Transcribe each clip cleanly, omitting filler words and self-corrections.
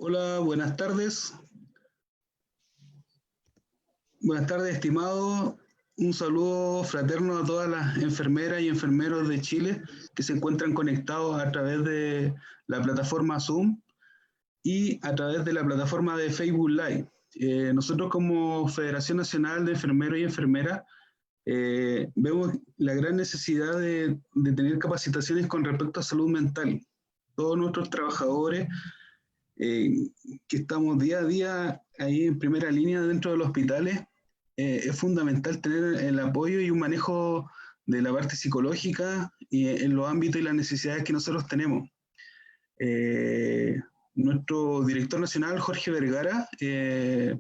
Hola, buenas tardes. Buenas tardes, estimado. Un saludo fraterno a todas las enfermeras y enfermeros de Chile que se encuentran conectados a través de la plataforma Zoom y a través de la plataforma de Facebook Live. Nosotros como Federación Nacional de Enfermeros y Enfermeras vemos la gran necesidad de tener capacitaciones con respecto a salud mental. Todos nuestros trabajadores eh, que estamos día a día ahí en primera línea dentro de los hospitales, es fundamental tener el apoyo y un manejo de la parte psicológica y en los ámbitos y las necesidades que nosotros tenemos. Eh, Nuestro director nacional, Jorge Vergara,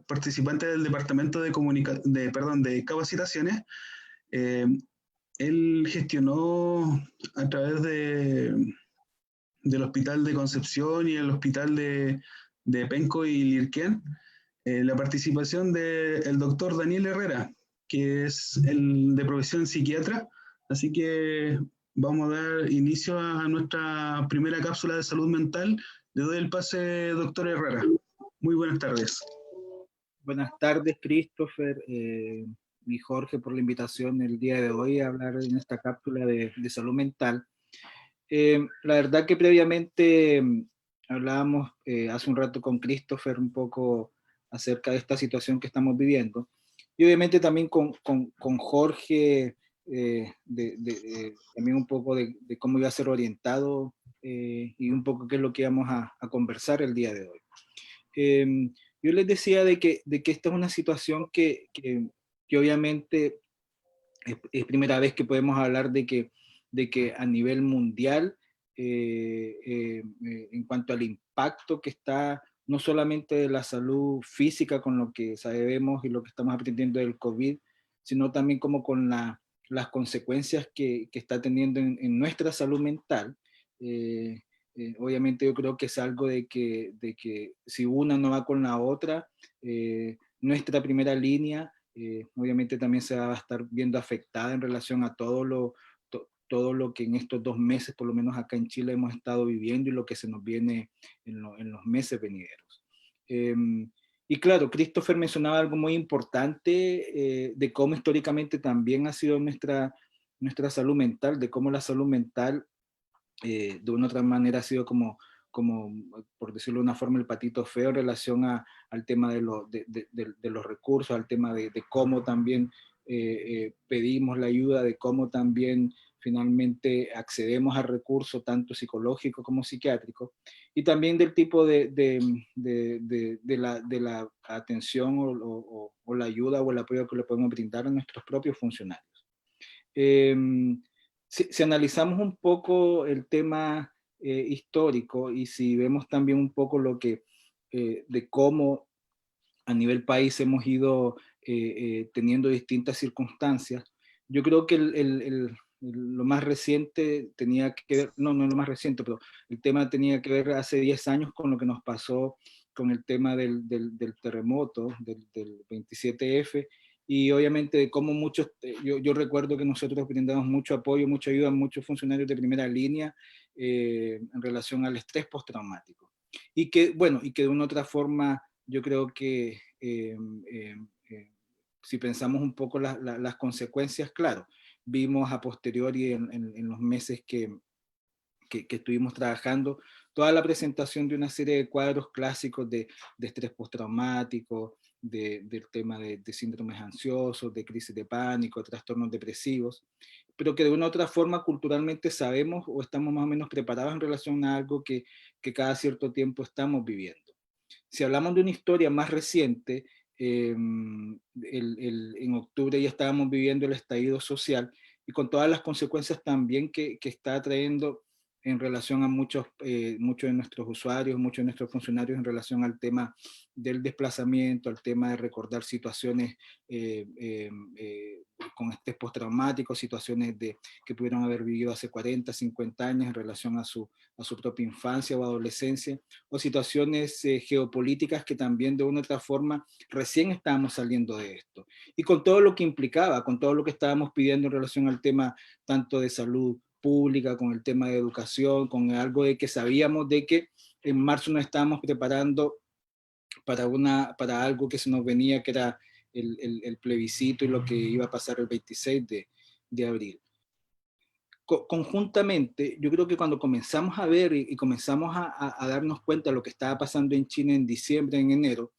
participante del Departamento de Capacitaciones, eh, él gestionó a través del Hospital de Concepción y el Hospital de Penco y Lirquén, la participación del doctor Daniel Herrera, que es el de profesión psiquiatra. Así que vamos a dar inicio a nuestra primera cápsula de salud mental. Le doy el pase, doctor Herrera. Muy buenas tardes. Buenas tardes, Christopher y Jorge, por la invitación el día de hoy a hablar en esta cápsula de salud mental. La verdad que previamente hablábamos hace un rato con Christopher un poco acerca de esta situación que estamos viviendo, y obviamente también con Jorge, también un poco de cómo iba a ser orientado y un poco qué es lo que íbamos a conversar el día de hoy. Yo les decía de que esta es una situación que obviamente es primera vez que podemos hablar de que a nivel mundial, en cuanto al impacto que está, no solamente de la salud física con lo que sabemos y lo que estamos aprendiendo del COVID, sino también como con las consecuencias que está teniendo en nuestra salud mental. Eh, Obviamente yo creo que es algo de que si una no va con la otra, nuestra primera línea obviamente también se va a estar viendo afectada en relación a todo lo que en estos 2 meses, por lo menos acá en Chile, hemos estado viviendo y lo que se nos viene en los meses venideros. Eh, y claro, Christopher mencionaba algo muy importante de cómo históricamente también ha sido nuestra salud mental, de cómo la salud mental de una u otra manera ha sido como, por decirlo de una forma, el patito feo en relación al tema de los recursos, al tema de cómo también pedimos la ayuda, de cómo también finalmente accedemos a recursos tanto psicológicos como psiquiátricos, y también del tipo de la atención o la ayuda o el apoyo que le podemos brindar a nuestros propios funcionarios. Eh, si analizamos un poco el tema histórico y si vemos también un poco de cómo a nivel país hemos ido teniendo distintas circunstancias, yo creo que lo más reciente tenía que ver, no lo más reciente, pero el tema tenía que ver hace 10 años con lo que nos pasó con el tema del terremoto, del 27F, y obviamente de cómo muchos, yo recuerdo que nosotros brindamos mucho apoyo, mucha ayuda a muchos funcionarios de primera línea en relación al estrés postraumático. Y que de una u otra forma yo creo que si pensamos un poco las consecuencias, claro, vimos a posteriori en los meses que estuvimos trabajando, toda la presentación de una serie de cuadros clásicos de estrés postraumático, del tema de síndromes ansiosos, de crisis de pánico, trastornos depresivos, pero que de una u otra forma culturalmente sabemos o estamos más o menos preparados en relación a algo que cada cierto tiempo estamos viviendo. Si hablamos de una historia más reciente, en octubre ya estábamos viviendo el estallido social y con todas las consecuencias también que está trayendo en relación a muchos de nuestros usuarios, muchos de nuestros funcionarios en relación al tema del desplazamiento, al tema de recordar situaciones con estrés postraumático, situaciones que pudieron haber vivido hace 40, 50 años en relación a su propia infancia o adolescencia, o situaciones geopolíticas que también de una u otra forma recién estábamos saliendo de esto. Y con todo lo que implicaba, con todo lo que estábamos pidiendo en relación al tema tanto de salud pública, con el tema de educación, con algo de que sabíamos de que en marzo nos estábamos preparando para algo que se nos venía, que era el plebiscito y lo que iba a pasar el 26 de abril. Conjuntamente, yo creo que cuando comenzamos a ver y comenzamos a darnos cuenta de lo que estaba pasando en China en diciembre, en enero,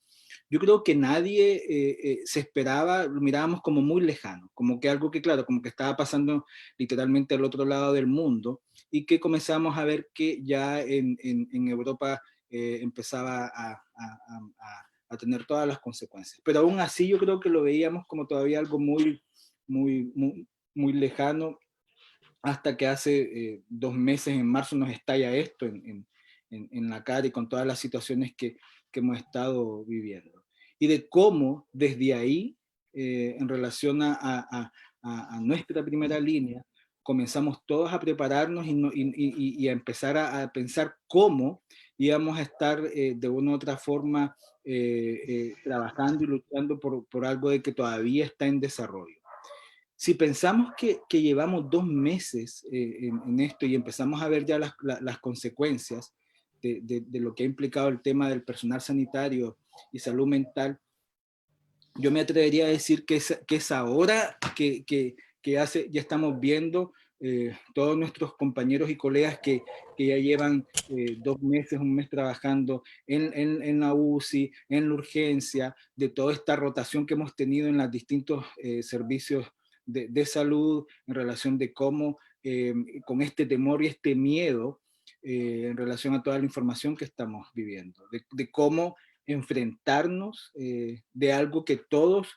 yo creo que nadie se esperaba, lo mirábamos como muy lejano, como que algo que, claro, como que estaba pasando literalmente al otro lado del mundo, y que comenzamos a ver que ya en Europa empezaba a tener todas las consecuencias. Pero aún así yo creo que lo veíamos como todavía algo muy lejano, hasta que hace 2 meses, en marzo, nos estalla esto en la cara, y con todas las situaciones que hemos estado viviendo. Y de cómo desde ahí, en relación a nuestra primera línea, comenzamos todos a prepararnos y a empezar a pensar cómo íbamos a estar de una u otra forma trabajando y luchando por algo de que todavía está en desarrollo. Si pensamos que llevamos 2 meses en esto y empezamos a ver ya las consecuencias de lo que ha implicado el tema del personal sanitario y salud mental, yo me atrevería a decir que es ahora que ya estamos viendo todos nuestros compañeros y colegas que ya llevan 2 meses, un mes trabajando en la UCI, en la urgencia, de toda esta rotación que hemos tenido en los distintos servicios de salud, en relación de cómo con este temor y este miedo en relación a toda la información que estamos viviendo, de cómo enfrentarnos de algo que todos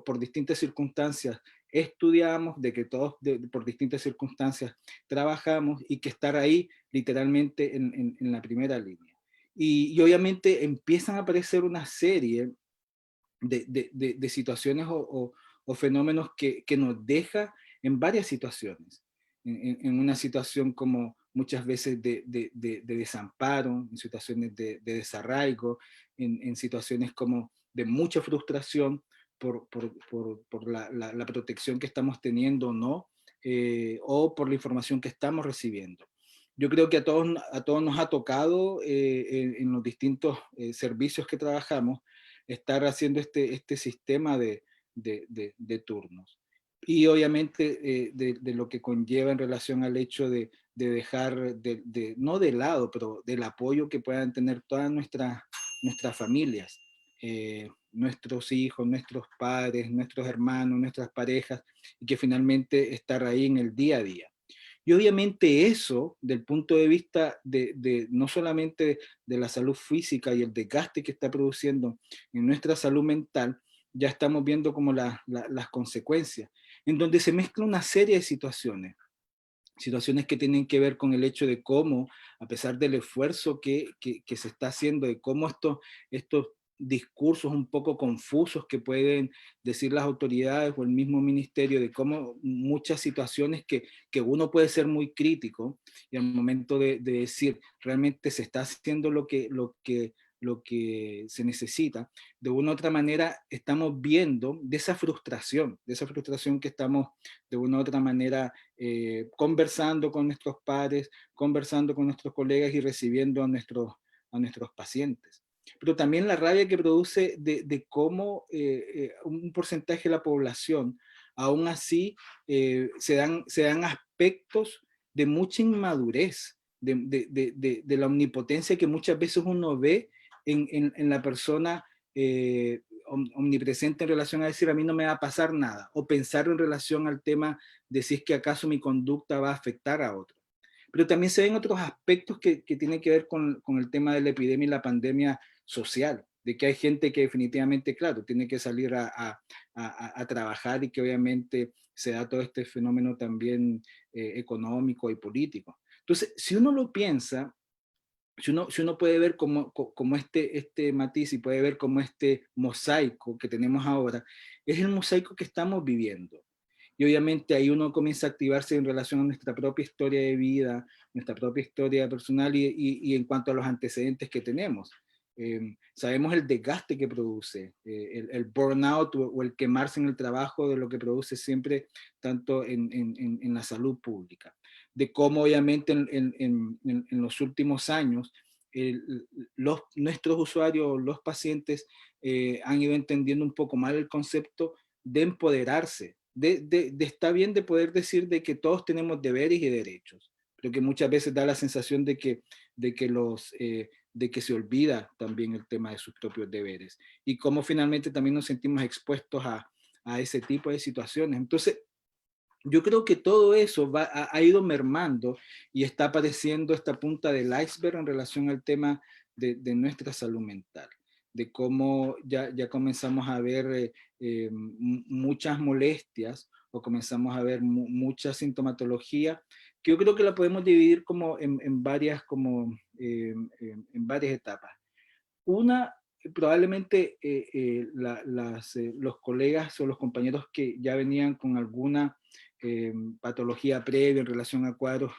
por distintas circunstancias estudiamos, de que todos por distintas circunstancias trabajamos, y que estar ahí literalmente en la primera línea. Y obviamente empiezan a aparecer una serie de situaciones o fenómenos que nos deja en varias situaciones. En una situación como muchas veces de desamparo, en situaciones de desarraigo, en situaciones como de mucha frustración por la protección que estamos teniendo o no, o por la información que estamos recibiendo. Yo creo que a todos nos ha tocado en los distintos servicios que trabajamos estar haciendo este sistema de turnos. Y obviamente de lo que conlleva en relación al hecho de dejar, no de lado, pero del apoyo que puedan tener todas nuestras familias, nuestros hijos, nuestros padres, nuestros hermanos, nuestras parejas, y que finalmente estar ahí en el día a día. Y obviamente eso, del punto de vista no solamente de la salud física y el desgaste que está produciendo en nuestra salud mental, ya estamos viendo como las consecuencias, en donde se mezcla una serie de situaciones que tienen que ver con el hecho de cómo, a pesar del esfuerzo que se está haciendo, de cómo estos discursos un poco confusos que pueden decir las autoridades o el mismo ministerio, de cómo muchas situaciones que uno puede ser muy crítico, y al momento de decir realmente se está haciendo lo que se necesita, de una u otra manera estamos viendo de esa frustración que estamos de una u otra manera conversando con nuestros padres, conversando con nuestros colegas y recibiendo a nuestros pacientes. Pero también la rabia que produce de cómo un porcentaje de la población, aún así, se dan aspectos de mucha inmadurez, de la omnipotencia que muchas veces uno ve en la persona omnipresente en relación a decir a mí no me va a pasar nada, o pensar en relación al tema de si es que acaso mi conducta va a afectar a otro. Pero también se ven otros aspectos que tienen que ver con el tema de la epidemia y la pandemia social, de que hay gente que definitivamente, claro, tiene que salir a trabajar, y que obviamente se da todo este fenómeno también económico y político. Entonces, si uno lo piensa, si uno puede ver como este matiz, y puede ver como este mosaico que tenemos ahora, es el mosaico que estamos viviendo. Y obviamente ahí uno comienza a activarse en relación a nuestra propia historia de vida, nuestra propia historia personal, y en cuanto a los antecedentes que tenemos. Sabemos el desgaste que produce, el burnout o el quemarse en el trabajo, de lo que produce siempre, tanto en la salud pública. De cómo obviamente en los últimos años nuestros usuarios, los pacientes, han ido entendiendo un poco más el concepto de empoderarse, de está bien de poder decir de que todos tenemos deberes y derechos, pero que muchas veces da la sensación de que se olvida también el tema de sus propios deberes y cómo finalmente también nos sentimos expuestos a ese tipo de situaciones. Entonces, yo creo que todo eso ha ido mermando y está apareciendo esta punta del iceberg en relación al tema de nuestra salud mental, de cómo ya comenzamos a ver muchas molestias o comenzamos a ver mucha sintomatología, que yo creo que la podemos dividir como en varias, en varias etapas. Una, probablemente los colegas o los compañeros que ya venían con alguna patología previa en relación a cuadros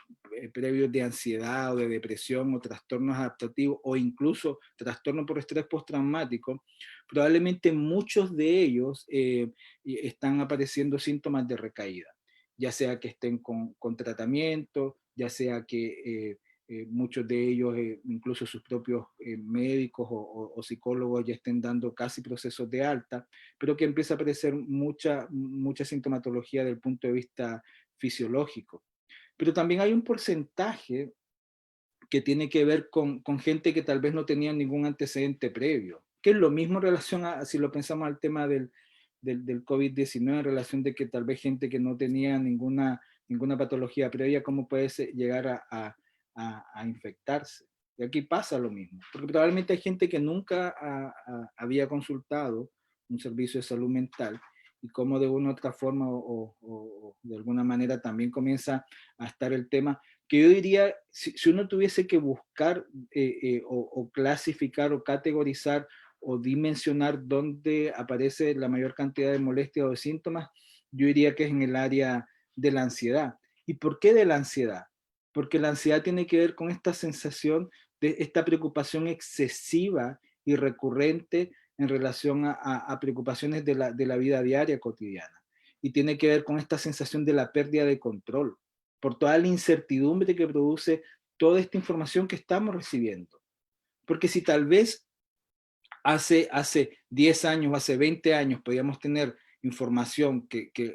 previos de ansiedad o de depresión o trastornos adaptativos o incluso trastorno por estrés postraumático, probablemente muchos de ellos están apareciendo síntomas de recaída, ya sea que estén con tratamiento, ya sea que muchos de ellos, incluso sus propios médicos o psicólogos ya estén dando casi procesos de alta, pero que empieza a aparecer mucha sintomatología desde el punto de vista fisiológico. Pero también hay un porcentaje que tiene que ver con gente que tal vez no tenía ningún antecedente previo, que es lo mismo en relación a, si lo pensamos al tema del COVID-19, en relación de que tal vez gente que no tenía ninguna patología previa, ¿cómo puede llegar a infectarse? Y aquí pasa lo mismo, porque probablemente hay gente que nunca había consultado un servicio de salud mental y cómo de una u otra forma o de alguna manera también comienza a estar el tema, que yo diría, si uno tuviese que buscar o clasificar o categorizar o dimensionar dónde aparece la mayor cantidad de molestias o de síntomas, yo diría que es en el área de la ansiedad. ¿Y por qué de la ansiedad? Porque la ansiedad tiene que ver con esta sensación de esta preocupación excesiva y recurrente en relación a preocupaciones de la vida diaria cotidiana. Y tiene que ver con esta sensación de la pérdida de control, por toda la incertidumbre que produce toda esta información que estamos recibiendo. Porque si tal vez hace 10 años o hace 20 años podíamos tener información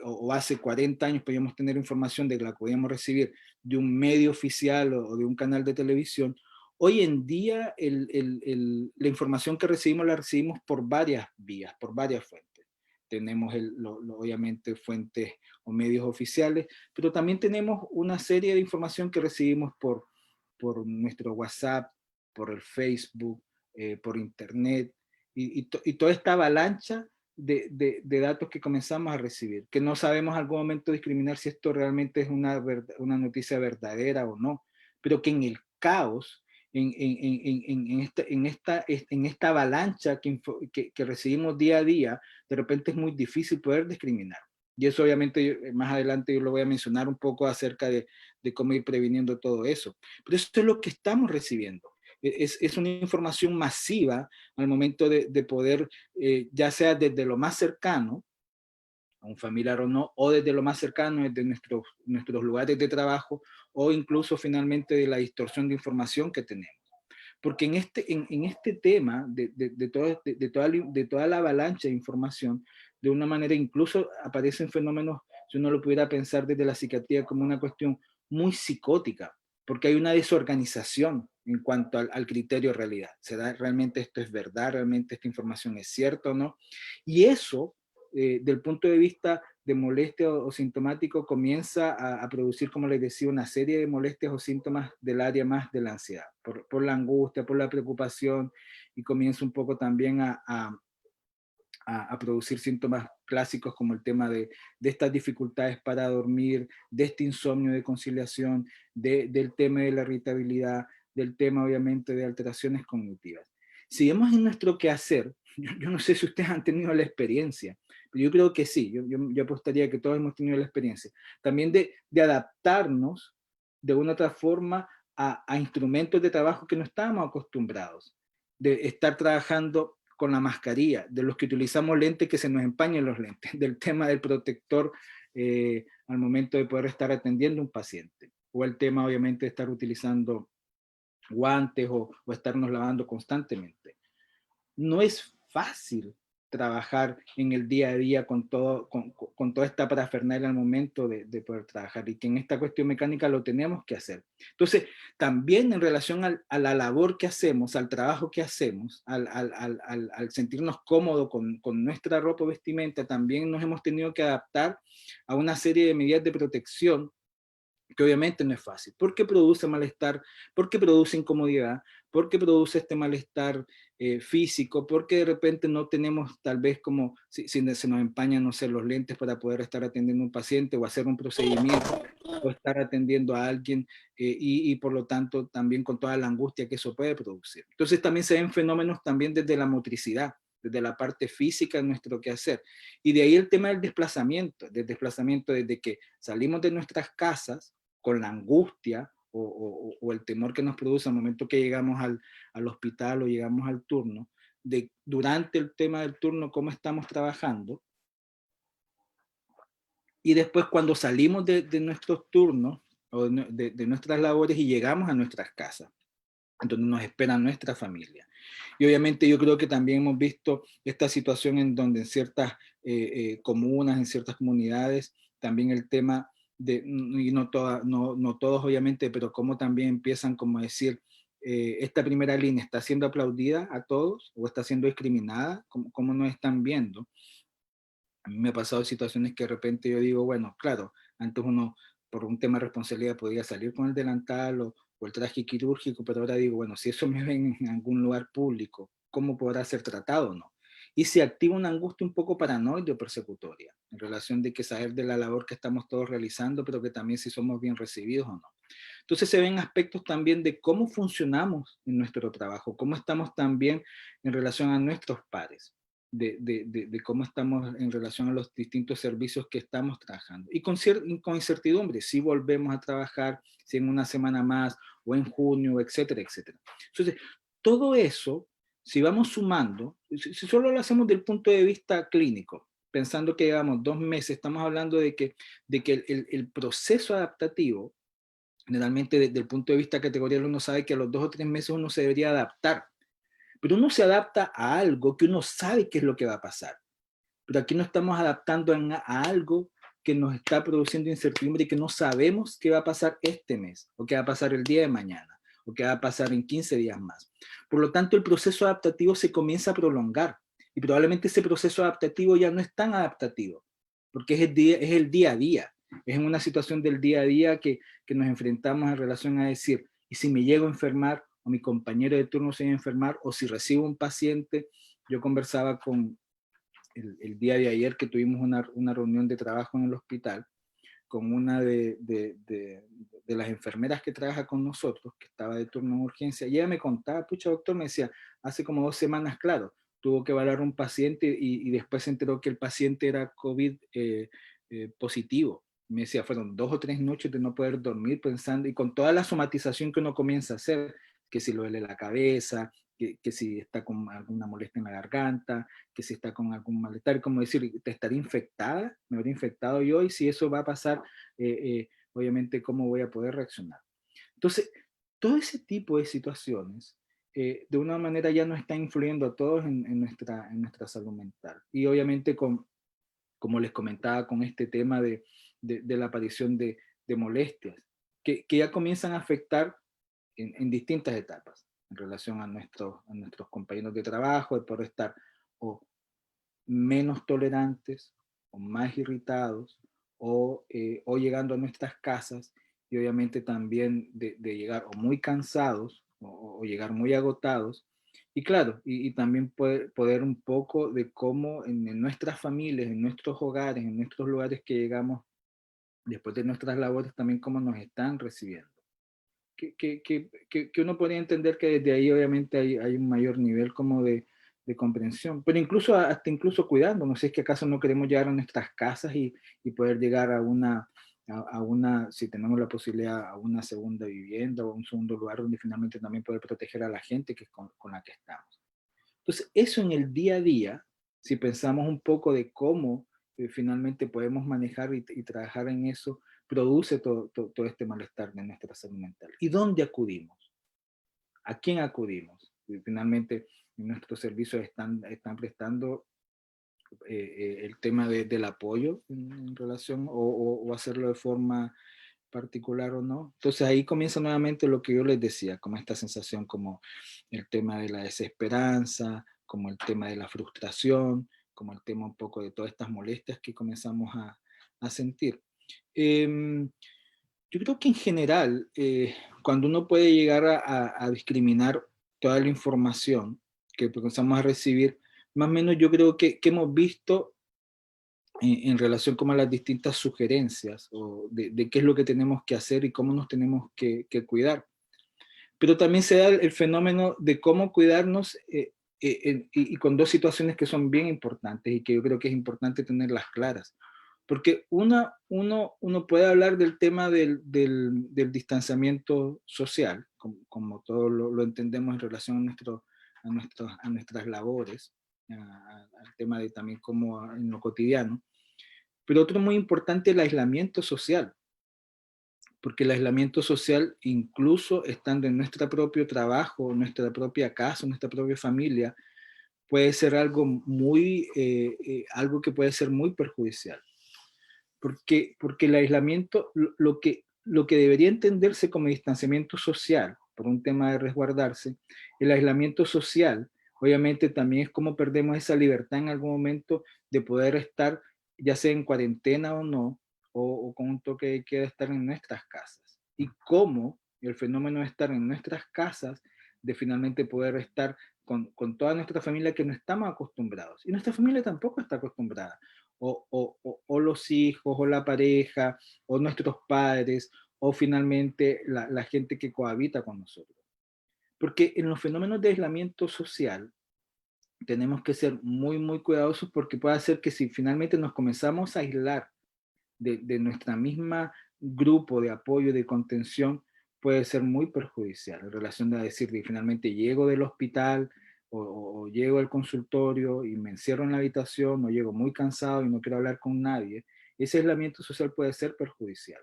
o hace 40 años podíamos tener información de la que podíamos recibir de un medio oficial o de un canal de televisión, hoy en día la información que recibimos la recibimos por varias vías, por varias fuentes. Tenemos obviamente fuentes o medios oficiales, pero también tenemos una serie de información que recibimos por nuestro WhatsApp, por el Facebook, por internet, y toda esta avalancha de datos que comenzamos a recibir, que no sabemos en algún momento discriminar si esto realmente es una noticia verdadera o no, pero que en el caos, en esta avalancha que recibimos día a día, de repente es muy difícil poder discriminar. Y eso obviamente más adelante yo lo voy a mencionar un poco acerca de cómo ir previniendo todo eso. Pero eso es lo que estamos recibiendo. Es una información masiva al momento de poder, ya sea desde lo más cercano, a un familiar o no, o desde lo más cercano, desde nuestros lugares de trabajo, o incluso finalmente de la distorsión de información que tenemos. Porque en este tema de toda la avalancha de información, de una manera incluso aparecen fenómenos, si uno lo pudiera pensar desde la psiquiatría como una cuestión muy psicótica, porque hay una desorganización en cuanto al criterio de realidad. ¿Será realmente esto es verdad? ¿Realmente esta información es cierta o no? Y eso, del punto de vista de molestia o sintomático, comienza a producir, como les decía, una serie de molestias o síntomas del área más de la ansiedad, por la angustia, por la preocupación, y comienza un poco también a producir síntomas clásicos como el tema de estas dificultades para dormir, de este insomnio de conciliación, del tema de la irritabilidad, del tema obviamente de alteraciones cognitivas. Si vemos en nuestro quehacer, yo no sé si ustedes han tenido la experiencia, pero yo creo que sí, yo apostaría que todos hemos tenido la experiencia, también de adaptarnos de una otra forma a instrumentos de trabajo que no estábamos acostumbrados, de estar trabajando con la mascarilla, de los que utilizamos lentes que se nos empañen los lentes, del tema del protector al momento de poder estar atendiendo a un paciente, o el tema obviamente de estar utilizando guantes o estarnos lavando constantemente. No es fácil trabajar en el día a día con toda esta parafernalia al momento de poder trabajar, y que en esta cuestión mecánica lo tenemos que hacer. Entonces, también en relación a la labor que hacemos, al trabajo que hacemos, al sentirnos cómodos con nuestra ropa o vestimenta, también nos hemos tenido que adaptar a una serie de medidas de protección que obviamente no es fácil, porque produce malestar, porque produce incomodidad, porque produce este malestar físico, porque de repente no tenemos tal vez como, si se nos empañan, no sé, los lentes para poder estar atendiendo a un paciente o hacer un procedimiento o estar atendiendo a alguien y por lo tanto también con toda la angustia que eso puede producir. Entonces también se ven fenómenos también desde la motricidad, desde la parte física de nuestro quehacer. Y de ahí el tema del desplazamiento desde que salimos de nuestras casas con la angustia o el temor que nos produce al momento que llegamos al hospital o llegamos al turno, de durante el tema del turno cómo estamos trabajando, y después cuando salimos de nuestros turnos o de nuestras labores y llegamos a nuestras casas, donde nos espera nuestra familia. Y obviamente yo creo que también hemos visto esta situación en donde en ciertas comunas, en ciertas comunidades, también el tema de, y no todos obviamente, pero cómo también empiezan como a decir, esta primera línea está siendo aplaudida a todos o está siendo discriminada, cómo nos están viendo. A mí me ha pasado situaciones que de repente yo digo, bueno, claro, antes uno por un tema de responsabilidad podía salir con el delantal o el traje quirúrgico, pero ahora digo, bueno, si eso me ven en algún lugar público, ¿cómo podrá ser tratado o no? Y se activa una angustia un poco paranoide o persecutoria en relación de que saber de la labor que estamos todos realizando, pero que también si somos bien recibidos o no. Entonces se ven aspectos también de cómo funcionamos en nuestro trabajo, cómo estamos también en relación a nuestros pares, de cómo estamos en relación a los distintos servicios que estamos trabajando. Y con incertidumbre, si volvemos a trabajar, si en una semana más, o en junio, etcétera, etcétera. Entonces, todo eso, si vamos sumando, si solo lo hacemos desde el punto de vista clínico, pensando que llevamos 2 meses, estamos hablando de que el proceso adaptativo, generalmente desde el punto de vista categorial, uno sabe que a los 2 o 3 meses uno se debería adaptar, pero uno se adapta a algo que uno sabe qué es lo que va a pasar. Pero aquí no estamos adaptando a algo que nos está produciendo incertidumbre y que no sabemos qué va a pasar este mes, o qué va a pasar el día de mañana, o qué va a pasar en 15 días más. Por lo tanto, el proceso adaptativo se comienza a prolongar, y probablemente ese proceso adaptativo ya no es tan adaptativo, porque es el día a día. Es en una situación del día a día que nos enfrentamos en relación a decir, ¿y si me llego a enfermar o mi compañero de turno se va a enfermar o si recibo un paciente? Yo conversaba con el día de ayer que tuvimos una reunión de trabajo en el hospital con una de las enfermeras que trabaja con nosotros, que estaba de turno en urgencia, y ella me contaba, pucha doctor, me decía, hace como 2 semanas, claro, tuvo que evaluar un paciente y después se enteró que el paciente era COVID positivo. Me decía, fueron 2 o 3 noches de no poder dormir pensando, y con toda la somatización que uno comienza a hacer, que si lo duele la cabeza, que si está con alguna molestia en la garganta, que si está con algún malestar, como decir, ¿te estaré infectada? ¿Me habré infectado yo? Y si eso va a pasar, obviamente, ¿cómo voy a poder reaccionar? Entonces, todo ese tipo de situaciones, de una manera ya nos está influyendo a todos en nuestra salud mental. Y obviamente, como les comentaba, con este tema de la aparición de molestias, que ya comienzan a afectar en distintas etapas en relación a nuestros compañeros de trabajo, de poder estar o menos tolerantes o más irritados o llegando a nuestras casas y obviamente también de llegar o muy cansados o llegar muy agotados. Y claro, y también poder un poco de cómo en nuestras familias, en nuestros hogares, en nuestros lugares que llegamos después de nuestras labores, también cómo nos están recibiendo. Que uno podría entender que desde ahí obviamente hay un mayor nivel como de comprensión, pero incluso hasta incluso cuidando, no sé si es que acaso no queremos llegar a nuestras casas y poder llegar a una, si tenemos la posibilidad, a una segunda vivienda o un segundo lugar donde finalmente también poder proteger a la gente que es con la que estamos. Entonces, eso en el día a día, si pensamos un poco de cómo finalmente podemos manejar y trabajar en eso, produce todo este malestar de nuestra salud mental. ¿Y dónde acudimos? ¿A quién acudimos? Y finalmente, nuestros servicios están prestando el tema del apoyo en relación o hacerlo de forma particular o no. Entonces ahí comienza nuevamente lo que yo les decía, como esta sensación, como el tema de la desesperanza, como el tema de la frustración, como el tema un poco de todas estas molestias que comenzamos a sentir. Yo creo que en general, cuando uno puede llegar a discriminar toda la información que comenzamos a recibir, más o menos yo creo que hemos visto en relación como a las distintas sugerencias o de qué es lo que tenemos que hacer y cómo nos tenemos que cuidar. Pero también se da el fenómeno de cómo cuidarnos y con dos situaciones que son bien importantes y que yo creo que es importante tenerlas claras. Porque uno puede hablar del tema del distanciamiento social, como todos lo entendemos en relación a nuestras labores, al tema de también como en lo cotidiano. Pero otro muy importante es el aislamiento social, porque el aislamiento social, incluso estando en nuestro propio trabajo, nuestra propia casa, nuestra propia familia, puede ser algo que puede ser muy perjudicial. Porque el aislamiento, lo que debería entenderse como distanciamiento social, por un tema de resguardarse, el aislamiento social, obviamente también es como perdemos esa libertad en algún momento de poder estar, ya sea en cuarentena o no, o con un toque de queda, estar en nuestras casas. Y cómo el fenómeno de estar en nuestras casas, de finalmente poder estar con toda nuestra familia que no estamos acostumbrados. Y nuestra familia tampoco está acostumbrada o los hijos, o la pareja, o nuestros padres, o finalmente la gente que cohabita con nosotros. Porque en los fenómenos de aislamiento social tenemos que ser muy, muy cuidadosos porque puede ser que si finalmente nos comenzamos a aislar de nuestra misma grupo de apoyo, de contención, puede ser muy perjudicial en relación a decir que finalmente llego del hospital o llego al consultorio y me encierro en la habitación o llego muy cansado y no quiero hablar con nadie. Ese aislamiento social puede ser perjudicial.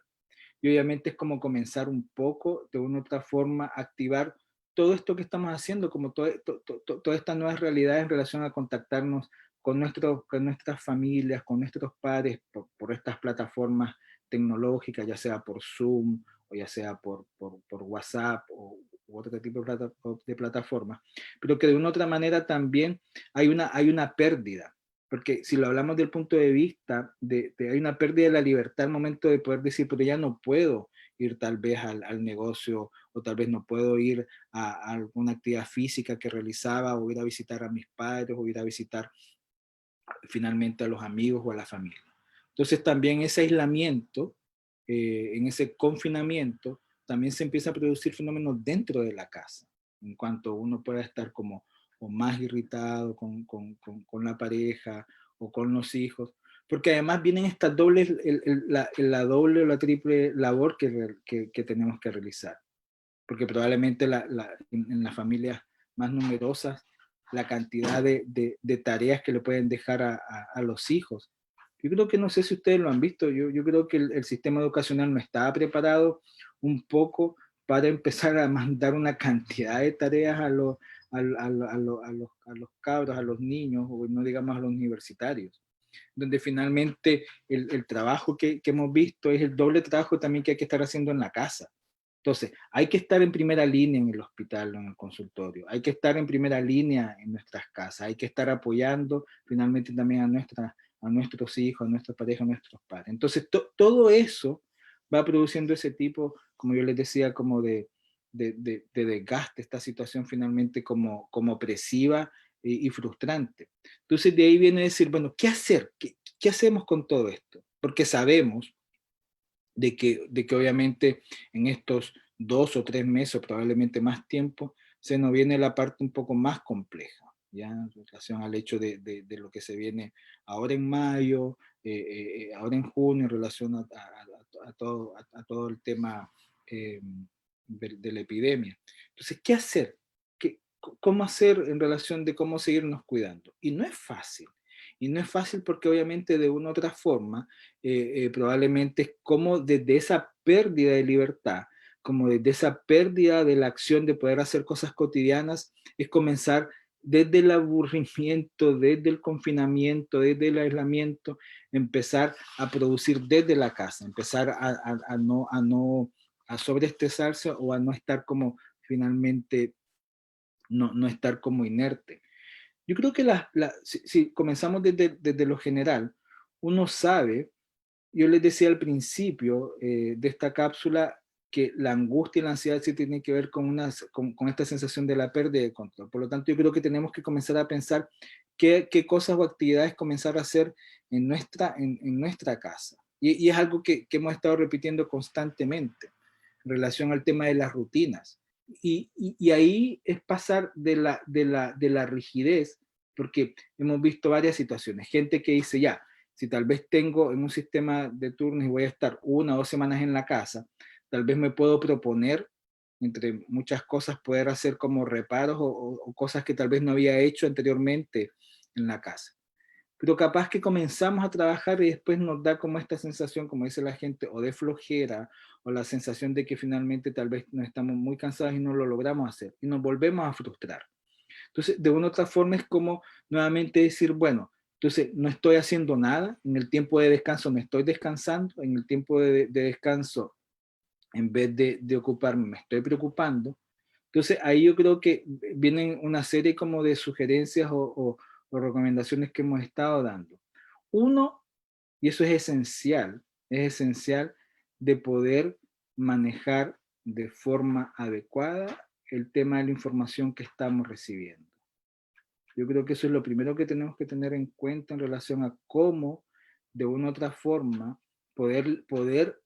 Y obviamente es como comenzar un poco, de una u otra forma, a activar todo esto que estamos haciendo, como toda esta nueva realidad en relación a contactarnos con nuestras familias, con nuestros padres, por estas plataformas tecnológicas, ya sea por Zoom o ya sea por WhatsApp u otro tipo de plataformas, pero que de una u otra manera también hay una pérdida, porque si lo hablamos del punto de vista hay una pérdida de la libertad al momento de poder decir, pero ya no puedo ir tal vez al negocio o tal vez no puedo ir a alguna actividad física que realizaba o ir a visitar a mis padres o ir a visitar finalmente a los amigos o a la familia. Entonces también ese aislamiento, en ese confinamiento, también se empieza a producir fenómenos dentro de la casa, en cuanto uno pueda estar como o más irritado con la pareja o con los hijos, porque además vienen estas dobles, la doble o la triple labor que tenemos que realizar, porque probablemente en las familias más numerosas la cantidad de tareas que le pueden dejar a los hijos. Yo creo que no sé si ustedes lo han visto, yo creo que el sistema educacional no estaba preparado un poco para empezar a mandar una cantidad de tareas a los cabros, a los niños, o no digamos a los universitarios, donde finalmente el trabajo que hemos visto es el doble trabajo también que hay que estar haciendo en la casa. Entonces, hay que estar en primera línea en el hospital o en el consultorio, hay que estar en primera línea en nuestras casas, hay que estar apoyando finalmente también a nuestros hijos, a nuestras parejas, a nuestros padres. Entonces, todo eso va produciendo ese tipo, como yo les decía, como de desgaste, esta situación finalmente como opresiva y frustrante. Entonces, de ahí viene decir, bueno, ¿qué hacer? ¿Qué hacemos con todo esto? Porque sabemos de que obviamente en estos 2 o 3 meses, o probablemente más tiempo, se nos viene la parte un poco más compleja, ¿ya? En relación al hecho de lo que se viene ahora en mayo, ahora en junio, en relación a todo el tema de la epidemia. Entonces, ¿qué hacer? ¿Cómo hacer en relación de cómo seguirnos cuidando? Y no es fácil. Y no es fácil porque obviamente de una u otra forma probablemente es como desde esa pérdida de libertad, como de esa pérdida de la acción de poder hacer cosas cotidianas, es comenzar desde el aburrimiento, desde el confinamiento, desde el aislamiento, empezar a producir desde la casa, empezar a sobreestresarse o a no estar como finalmente, no estar como inerte. Yo creo que si comenzamos desde lo general, uno sabe, yo les decía al principio de esta cápsula, que la angustia y la ansiedad sí tienen que ver con esta sensación de la pérdida de control. Por lo tanto, yo creo que tenemos que comenzar a pensar qué cosas o actividades comenzar a hacer en nuestra casa. Y es algo que hemos estado repitiendo constantemente en relación al tema de las rutinas. Y ahí es pasar de la rigidez, porque hemos visto varias situaciones. Gente que dice, ya, si tal vez tengo en un sistema de turnos y voy a estar 1 o 2 semanas en la casa, tal vez me puedo proponer, entre muchas cosas, poder hacer como reparos o cosas que tal vez no había hecho anteriormente en la casa. Pero capaz que comenzamos a trabajar y después nos da como esta sensación, como dice la gente, o de flojera, o la sensación de que finalmente tal vez nos estamos muy cansados y no lo logramos hacer, y nos volvemos a frustrar. Entonces, de una u otra forma es como nuevamente decir, bueno, entonces no estoy haciendo nada, en el tiempo de descanso me estoy descansando, en el tiempo de descanso, en vez de ocuparme, me estoy preocupando. Entonces, ahí yo creo que vienen una serie como de sugerencias o recomendaciones que hemos estado dando. Uno, y eso es esencial de poder manejar de forma adecuada el tema de la información que estamos recibiendo. Yo creo que eso es lo primero que tenemos que tener en cuenta en relación a cómo, de una u otra forma, poder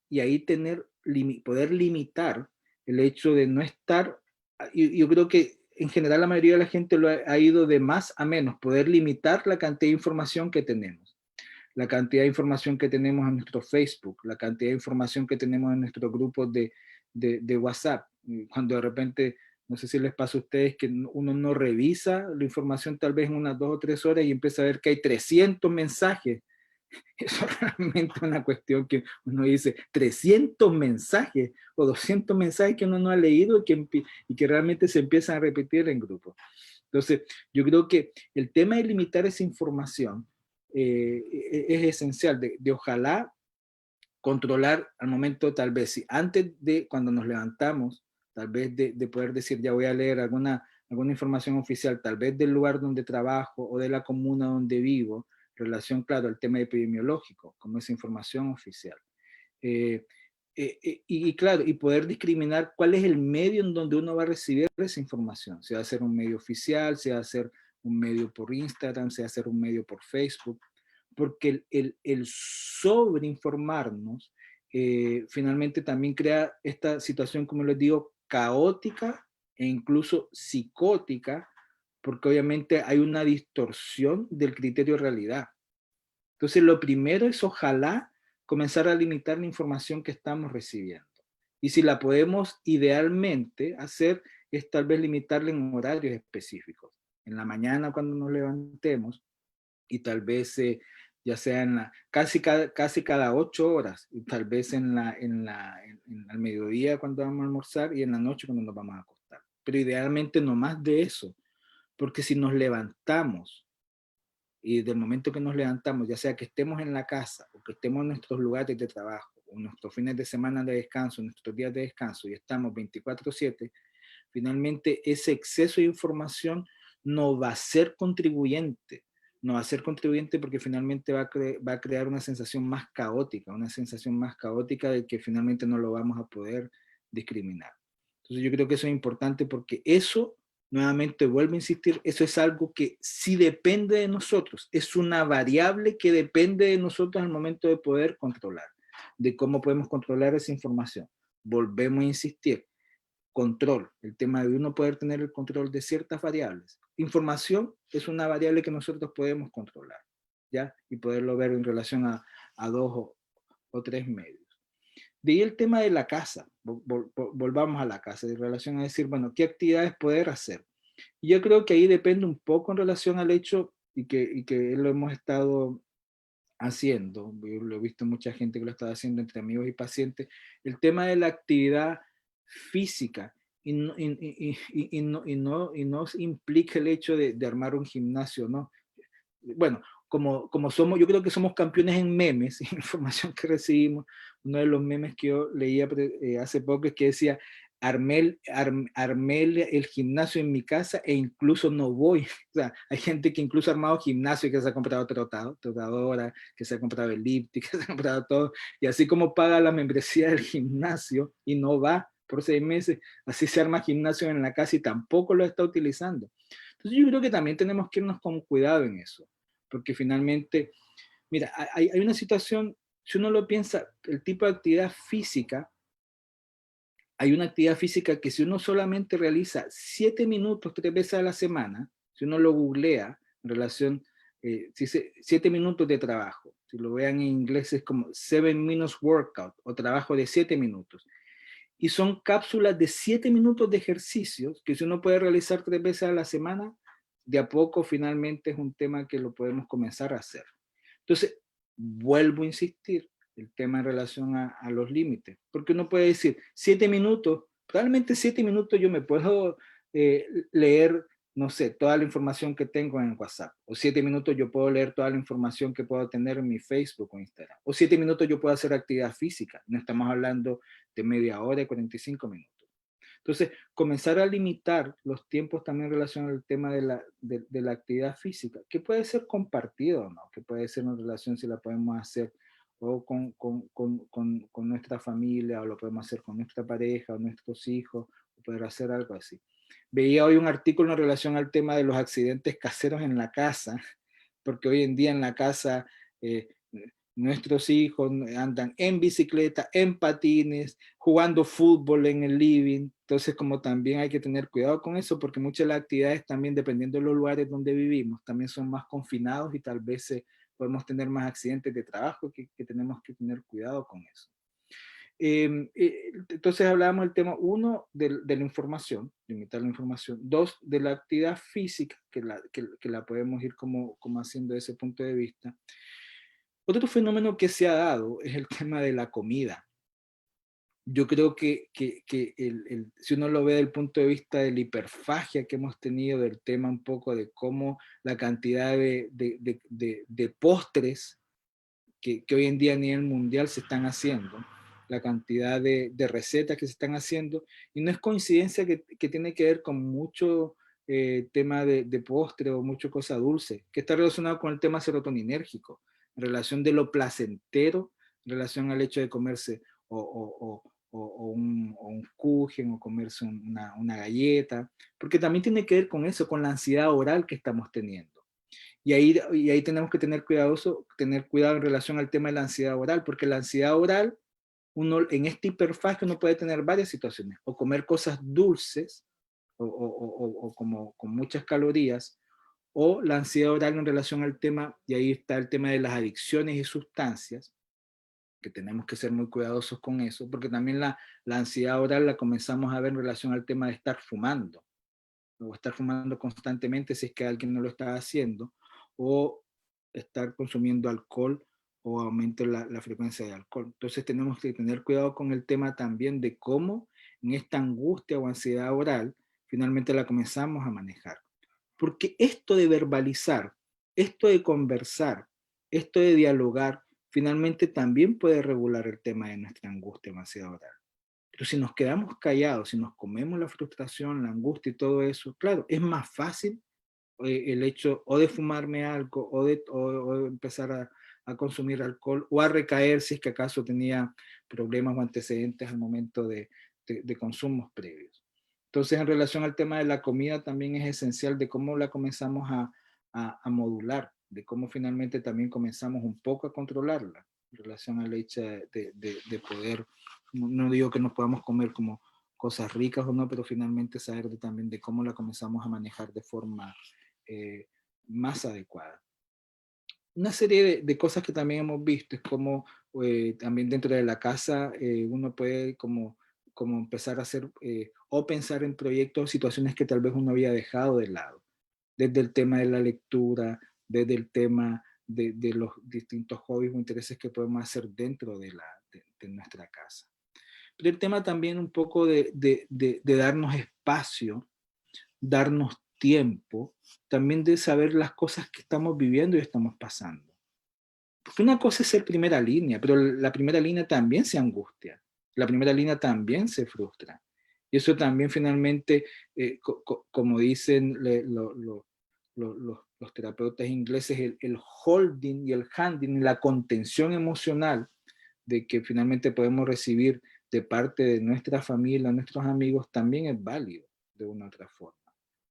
y ahí poder limitar el hecho de no estar. Yo creo que en general la mayoría de la gente lo ha ido de más a menos, poder limitar la cantidad de información que tenemos, la cantidad de información que tenemos en nuestro Facebook, la cantidad de información que tenemos en nuestros grupos de WhatsApp. Cuando de repente, no sé si les pasa a ustedes, que uno no revisa la información tal vez en unas 2 o 3 horas y empieza a ver que hay 300 mensajes. Eso es realmente una cuestión que uno dice, 300 mensajes o 200 mensajes que uno no ha leído y que realmente se empiezan a repetir en grupos. Entonces, yo creo que el tema de limitar esa información es esencial, de ojalá controlar al momento, tal vez, si antes de cuando nos levantamos, tal vez de poder decir, ya voy a leer alguna información oficial, tal vez del lugar donde trabajo o de la comuna donde vivo, en relación, claro, al tema epidemiológico, como esa información oficial. Eh, y claro, y poder discriminar cuál es el medio en donde uno va a recibir esa información, si va a ser un medio oficial, si va a ser un medio por Instagram, si va a ser un medio por Facebook, porque el sobreinformarnos finalmente también crea esta situación, como les digo, caótica e incluso psicótica, porque obviamente hay una distorsión del criterio de realidad. Entonces, lo primero es ojalá comenzar a limitar la información que estamos recibiendo. Y si la podemos idealmente hacer, es tal vez limitarla en horarios específicos. En la mañana cuando nos levantemos y tal vez ya sea casi cada 8 horas, y tal vez al mediodía cuando vamos a almorzar y en la noche cuando nos vamos a acostar. Pero idealmente no más de eso, porque si nos levantamos y del momento que nos levantamos, ya sea que estemos en la casa o que estemos en nuestros lugares de trabajo, o nuestros fines de semana de descanso, nuestros días de descanso, y estamos 24/7, finalmente ese exceso de información no va a ser contribuyente. No va a ser contribuyente porque finalmente va a crear una sensación más caótica de que finalmente no lo vamos a poder discriminar. Entonces yo creo que eso es importante porque eso, nuevamente vuelvo a insistir, eso es algo que sí depende de nosotros, es una variable que depende de nosotros al momento de poder controlar, de cómo podemos controlar esa información. Volvemos a insistir, control, el tema de uno poder tener el control de ciertas variables. Información es una variable que nosotros podemos controlar, ¿ya? Y poderlo ver en relación a 2 o 3 medios. De ahí el tema de la casa, volvamos a la casa, en relación a decir, bueno, ¿qué actividades poder hacer? Y yo creo que ahí depende un poco en relación al hecho, y que lo hemos estado haciendo, yo lo he visto mucha gente que lo está haciendo entre amigos y pacientes, el tema de la actividad física y no implica el hecho de armar un gimnasio, ¿no? Bueno, como somos, yo creo que somos campeones en memes, en información que recibimos. Uno de los memes que yo leía hace poco es que decía, armé el gimnasio en mi casa e incluso no voy. O sea, hay gente que incluso ha armado gimnasio y que se ha comprado trotadora, que se ha comprado elíptica, que se ha comprado todo, y así como paga la membresía del gimnasio y no va por 6 meses, así se arma gimnasio en la casa y tampoco lo está utilizando. Entonces yo creo que también tenemos que irnos con cuidado en eso, porque finalmente, mira, hay una situación, si uno lo piensa, el tipo de actividad física, hay una actividad física que si uno solamente realiza 7 minutos 3 veces a la semana, si uno lo googlea en relación, si 7 minutos de trabajo, si lo vean en inglés es como 7 minutes workout o trabajo de 7 minutos. Y son cápsulas de 7 minutos de ejercicios que si uno puede realizar 3 veces a la semana, de a poco finalmente es un tema que lo podemos comenzar a hacer. Entonces, vuelvo a insistir, el tema en relación a los límites, porque uno puede decir 7 minutos, probablemente 7 minutos yo me puedo leer, no sé, toda la información que tengo en WhatsApp, o 7 minutos yo puedo leer toda la información que puedo tener en mi Facebook o Instagram, o 7 minutos yo puedo hacer actividad física, no estamos hablando de media hora y 45 minutos. Entonces, comenzar a limitar los tiempos también en relación al tema de la actividad física, que puede ser compartido o no, que puede ser una relación si la podemos hacer o con nuestra familia, o lo podemos hacer con nuestra pareja o nuestros hijos, o poder hacer algo así. Veía hoy un artículo en relación al tema de los accidentes caseros en la casa, porque hoy en día en la casa eh, nuestros hijos andan en bicicleta, en patines, jugando fútbol en el living. Entonces, como también hay que tener cuidado con eso, porque muchas de las actividades también, dependiendo de los lugares donde vivimos, también son más confinados y tal vez podemos tener más accidentes de trabajo que tenemos que tener cuidado con eso. Entonces hablábamos del tema, uno, de la información, limitar la información. Dos, de la actividad física, que la podemos ir como haciendo desde ese punto de vista. Otro fenómeno que se ha dado es el tema de la comida. Yo creo que si uno lo ve desde el punto de vista de la hiperfagia que hemos tenido, del tema un poco de cómo la cantidad de postres que hoy en día a nivel mundial se están haciendo, la cantidad de recetas que se están haciendo, y no es coincidencia que tiene que ver con mucho tema de postre o mucho cosa dulce, que está relacionado con el tema serotoninérgico, en relación de lo placentero, en relación al hecho de comerse un kuchen o comerse una galleta, porque también tiene que ver con eso, con la ansiedad oral que estamos teniendo. Y ahí tenemos que tener cuidado en relación al tema de la ansiedad oral, porque la ansiedad oral, uno en este hiperfagia uno puede tener varias situaciones, o comer cosas dulces, o como con muchas calorías, o la ansiedad oral en relación al tema, y ahí está el tema de las adicciones y sustancias, que tenemos que ser muy cuidadosos con eso, porque también la ansiedad oral la comenzamos a ver en relación al tema de estar fumando, o estar fumando constantemente si es que alguien no lo está haciendo, o estar consumiendo alcohol o aumente la frecuencia de alcohol. Entonces tenemos que tener cuidado con el tema también de cómo en esta angustia o ansiedad oral finalmente la comenzamos a manejar. Porque esto de verbalizar, esto de conversar, esto de dialogar, finalmente también puede regular el tema de nuestra angustia o ansiedad oral. Pero si nos quedamos callados, si nos comemos la frustración, la angustia y todo eso, claro, es más fácil el hecho o de fumarme algo o de empezar a consumir alcohol o a recaer si es que acaso tenía problemas o antecedentes al momento de consumos previos. Entonces, en relación al tema de la comida, también es esencial de cómo la comenzamos a modular, de cómo finalmente también comenzamos un poco a controlarla en relación al hecho de poder, no digo que nos podamos comer como cosas ricas o no, pero finalmente saber también de cómo la comenzamos a manejar de forma más adecuada. Una serie de cosas que también hemos visto es como también dentro de la casa uno puede como empezar a hacer o pensar en proyectos o situaciones que tal vez uno había dejado de lado, desde el tema de la lectura, desde el tema de los distintos hobbies o intereses que podemos hacer dentro de nuestra casa. Pero el tema también un poco de darnos espacio, darnos tiempo, también de saber las cosas que estamos viviendo y estamos pasando. Porque una cosa es ser primera línea, pero la primera línea también se angustia, la primera línea también se frustra. Y eso también finalmente, como dicen los terapeutas ingleses, el holding y el handling, la contención emocional de que finalmente podemos recibir de parte de nuestra familia, nuestros amigos, también es válido de una u otra forma.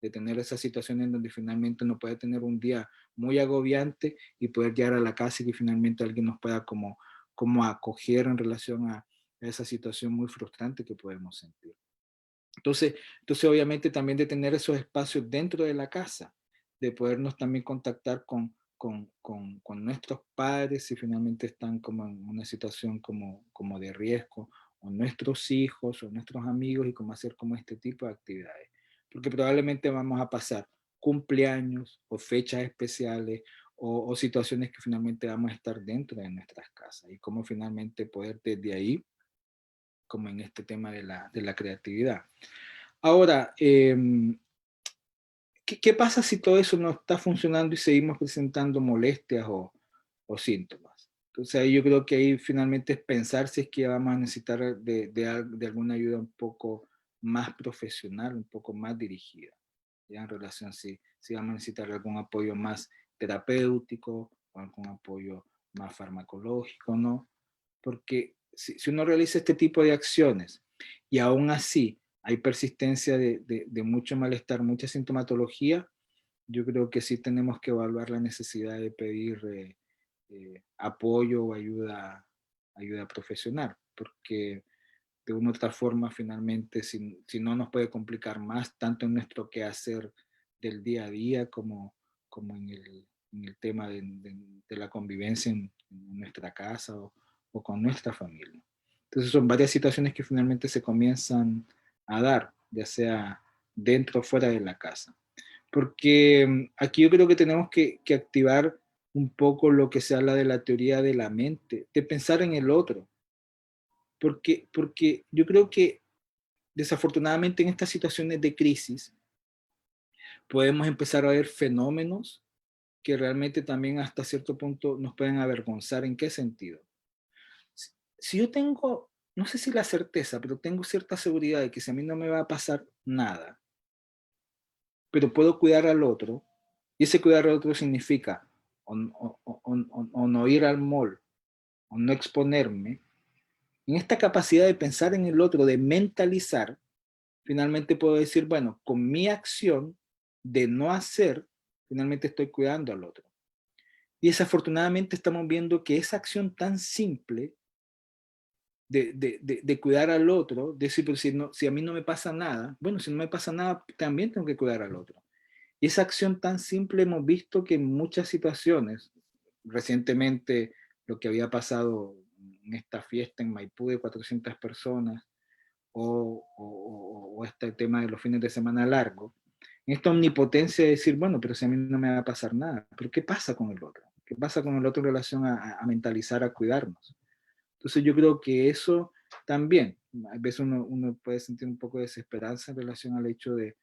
De tener esas situaciones en donde finalmente uno puede tener un día muy agobiante y poder llegar a la casa y que finalmente alguien nos pueda como acoger en relación a esa situación muy frustrante que podemos sentir. Entonces obviamente también de tener esos espacios dentro de la casa, de podernos también contactar con nuestros padres si finalmente están como en una situación como de riesgo, o nuestros hijos o nuestros amigos, y cómo hacer como este tipo de actividades. Porque probablemente vamos a pasar cumpleaños o fechas especiales o situaciones que finalmente vamos a estar dentro de nuestras casas, y cómo finalmente poder desde ahí, como en este tema de la creatividad. Ahora, ¿qué pasa si todo eso no está funcionando y seguimos presentando molestias o síntomas? Entonces ahí yo creo que ahí finalmente es pensar si es que vamos a necesitar de alguna ayuda un poco más profesional, un poco más dirigida, ya en relación si vamos a necesitar algún apoyo más terapéutico o algún apoyo más farmacológico, ¿no? Porque si uno realiza este tipo de acciones y aún así hay persistencia de mucho malestar, mucha sintomatología, yo creo que sí tenemos que evaluar la necesidad de pedir apoyo o ayuda profesional, porque de una u otra forma finalmente si no nos puede complicar más, tanto en nuestro quehacer del día a día como en el tema de la convivencia en nuestra casa o con nuestra familia. Entonces son varias situaciones que finalmente se comienzan a dar, ya sea dentro o fuera de la casa. Porque aquí yo creo que tenemos que activar un poco lo que se habla de la teoría de la mente, de pensar en el otro. Porque yo creo que desafortunadamente en estas situaciones de crisis podemos empezar a ver fenómenos que realmente también hasta cierto punto nos pueden avergonzar. ¿En qué sentido? Si yo tengo, no sé si la certeza, pero tengo cierta seguridad de que si a mí no me va a pasar nada, pero puedo cuidar al otro, y ese cuidar al otro significa o no ir al mall, o no exponerme, en esta capacidad de pensar en el otro, de mentalizar, finalmente puedo decir, bueno, con mi acción de no hacer, finalmente estoy cuidando al otro. Y desafortunadamente estamos viendo que esa acción tan simple de cuidar al otro, de decir, pero si a mí no me pasa nada, bueno, si no me pasa nada, también tengo que cuidar al otro. Y esa acción tan simple hemos visto que en muchas situaciones, recientemente lo que había pasado en esta fiesta en Maipú de 400 personas, o este tema de los fines de semana largos, en esta omnipotencia de decir, bueno, pero si a mí no me va a pasar nada, pero ¿qué pasa con el otro? ¿Qué pasa con el otro en relación a mentalizar, a cuidarnos? Entonces yo creo que eso también, a veces uno puede sentir un poco de desesperanza en relación al hecho de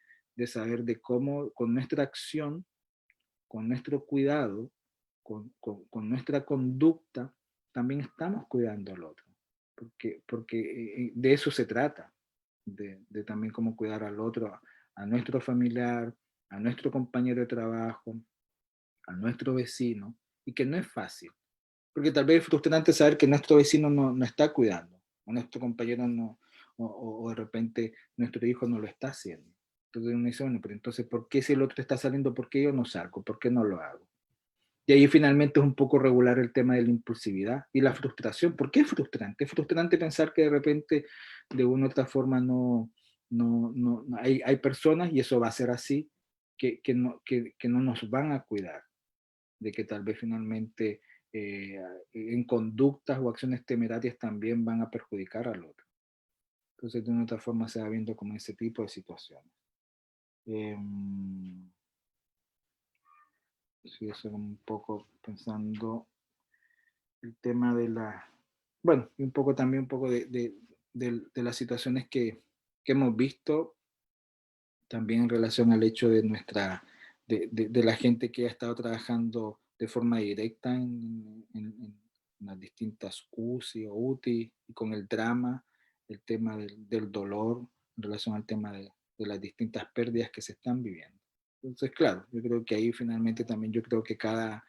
saber de cómo con nuestra acción, con nuestro cuidado, con nuestra conducta, también estamos cuidando al otro. Porque de eso se trata, de también cómo cuidar al otro, a nuestro familiar, a nuestro compañero de trabajo, a nuestro vecino, y que no es fácil. Porque tal vez es frustrante saber que nuestro vecino no está cuidando, o nuestro compañero no, o de repente nuestro hijo no lo está haciendo. Entonces uno dice, bueno, pero entonces, ¿por qué si el otro está saliendo, por qué yo no salgo? ¿Por qué no lo hago? Y ahí finalmente es un poco regular el tema de la impulsividad y la frustración. ¿Por qué es frustrante? Es frustrante pensar que de repente de una u otra forma hay personas, y eso va a ser así, que no nos van a cuidar, de que tal vez finalmente en conductas o acciones temerarias también van a perjudicar al otro. Entonces de una u otra forma se va viendo como ese tipo de situaciones. Sí, eso un poco pensando el tema de la, bueno, y un poco también un poco de las situaciones que hemos visto, también en relación al hecho de de la gente que ha estado trabajando de forma directa en las distintas UCI o UTI, y con el drama, el tema del dolor en relación al tema de las distintas pérdidas que se están viviendo. Entonces, claro, yo creo que ahí finalmente también yo creo que cada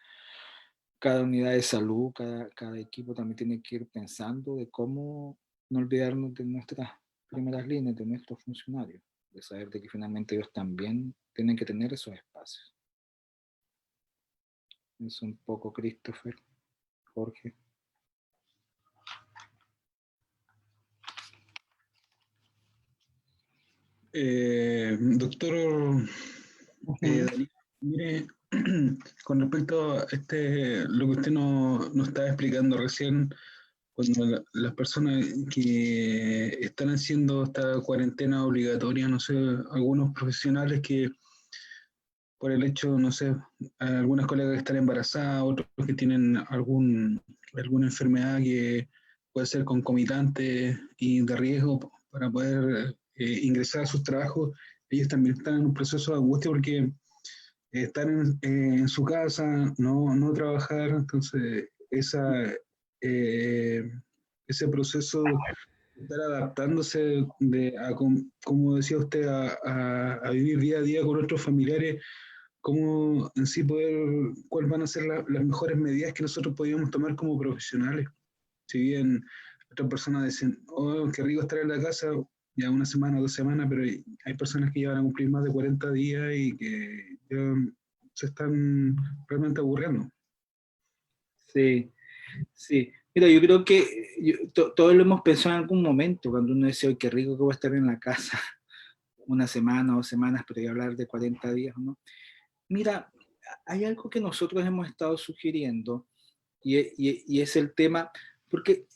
unidad de salud, cada equipo también tiene que ir pensando de cómo no olvidarnos de nuestras primeras líneas, de nuestros funcionarios, de saber de que finalmente ellos también tienen que tener esos espacios. Es un poco Christopher, Jorge. Doctor Daniel, mire, con respecto a lo que usted nos estaba explicando recién, cuando las personas que están haciendo esta cuarentena obligatoria, no sé, algunos profesionales que por el hecho, no sé, algunas colegas que están embarazadas, otros que tienen alguna enfermedad que puede ser concomitante y de riesgo para poder ingresar a sus trabajos, ellos también están en un proceso de angustia porque estar en su casa, no trabajar, entonces eh, ese proceso de estar adaptándose como decía usted, a vivir día a día con otros familiares, cómo en sí cuáles van a ser las mejores medidas que nosotros podríamos tomar como profesionales. Si bien otras personas dicen, oh, qué rico estar en la casa, ya una semana o 2 semanas, pero hay personas que ya van a cumplir más de 40 días y que ya se están realmente aburriendo. Sí, sí. Mira, yo creo que todos lo hemos pensado en algún momento, cuando uno dice, oye, qué rico que voy a estar en la casa una semana o 2 semanas, pero ya hablar de 40 días, ¿no? Mira, hay algo que nosotros hemos estado sugiriendo y es el tema, porque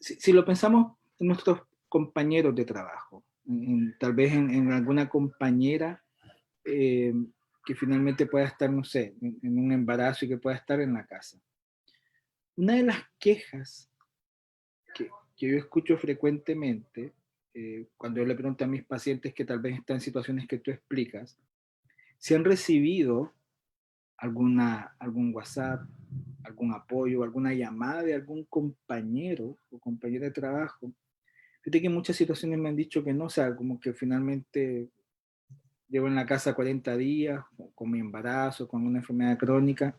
si lo pensamos en nuestros compañeros de trabajo, tal vez en alguna compañera eh, que finalmente pueda estar, no sé, en un embarazo y que pueda estar en la casa. Una de las quejas que yo escucho frecuentemente, cuando yo le pregunto a mis pacientes que tal vez están en situaciones que tú explicas, si han recibido algún WhatsApp, algún apoyo, alguna llamada de algún compañero o compañera de trabajo. Fíjate que en muchas situaciones me han dicho que no, o sea, como que finalmente llevo en la casa 40 días con mi embarazo, con una enfermedad crónica,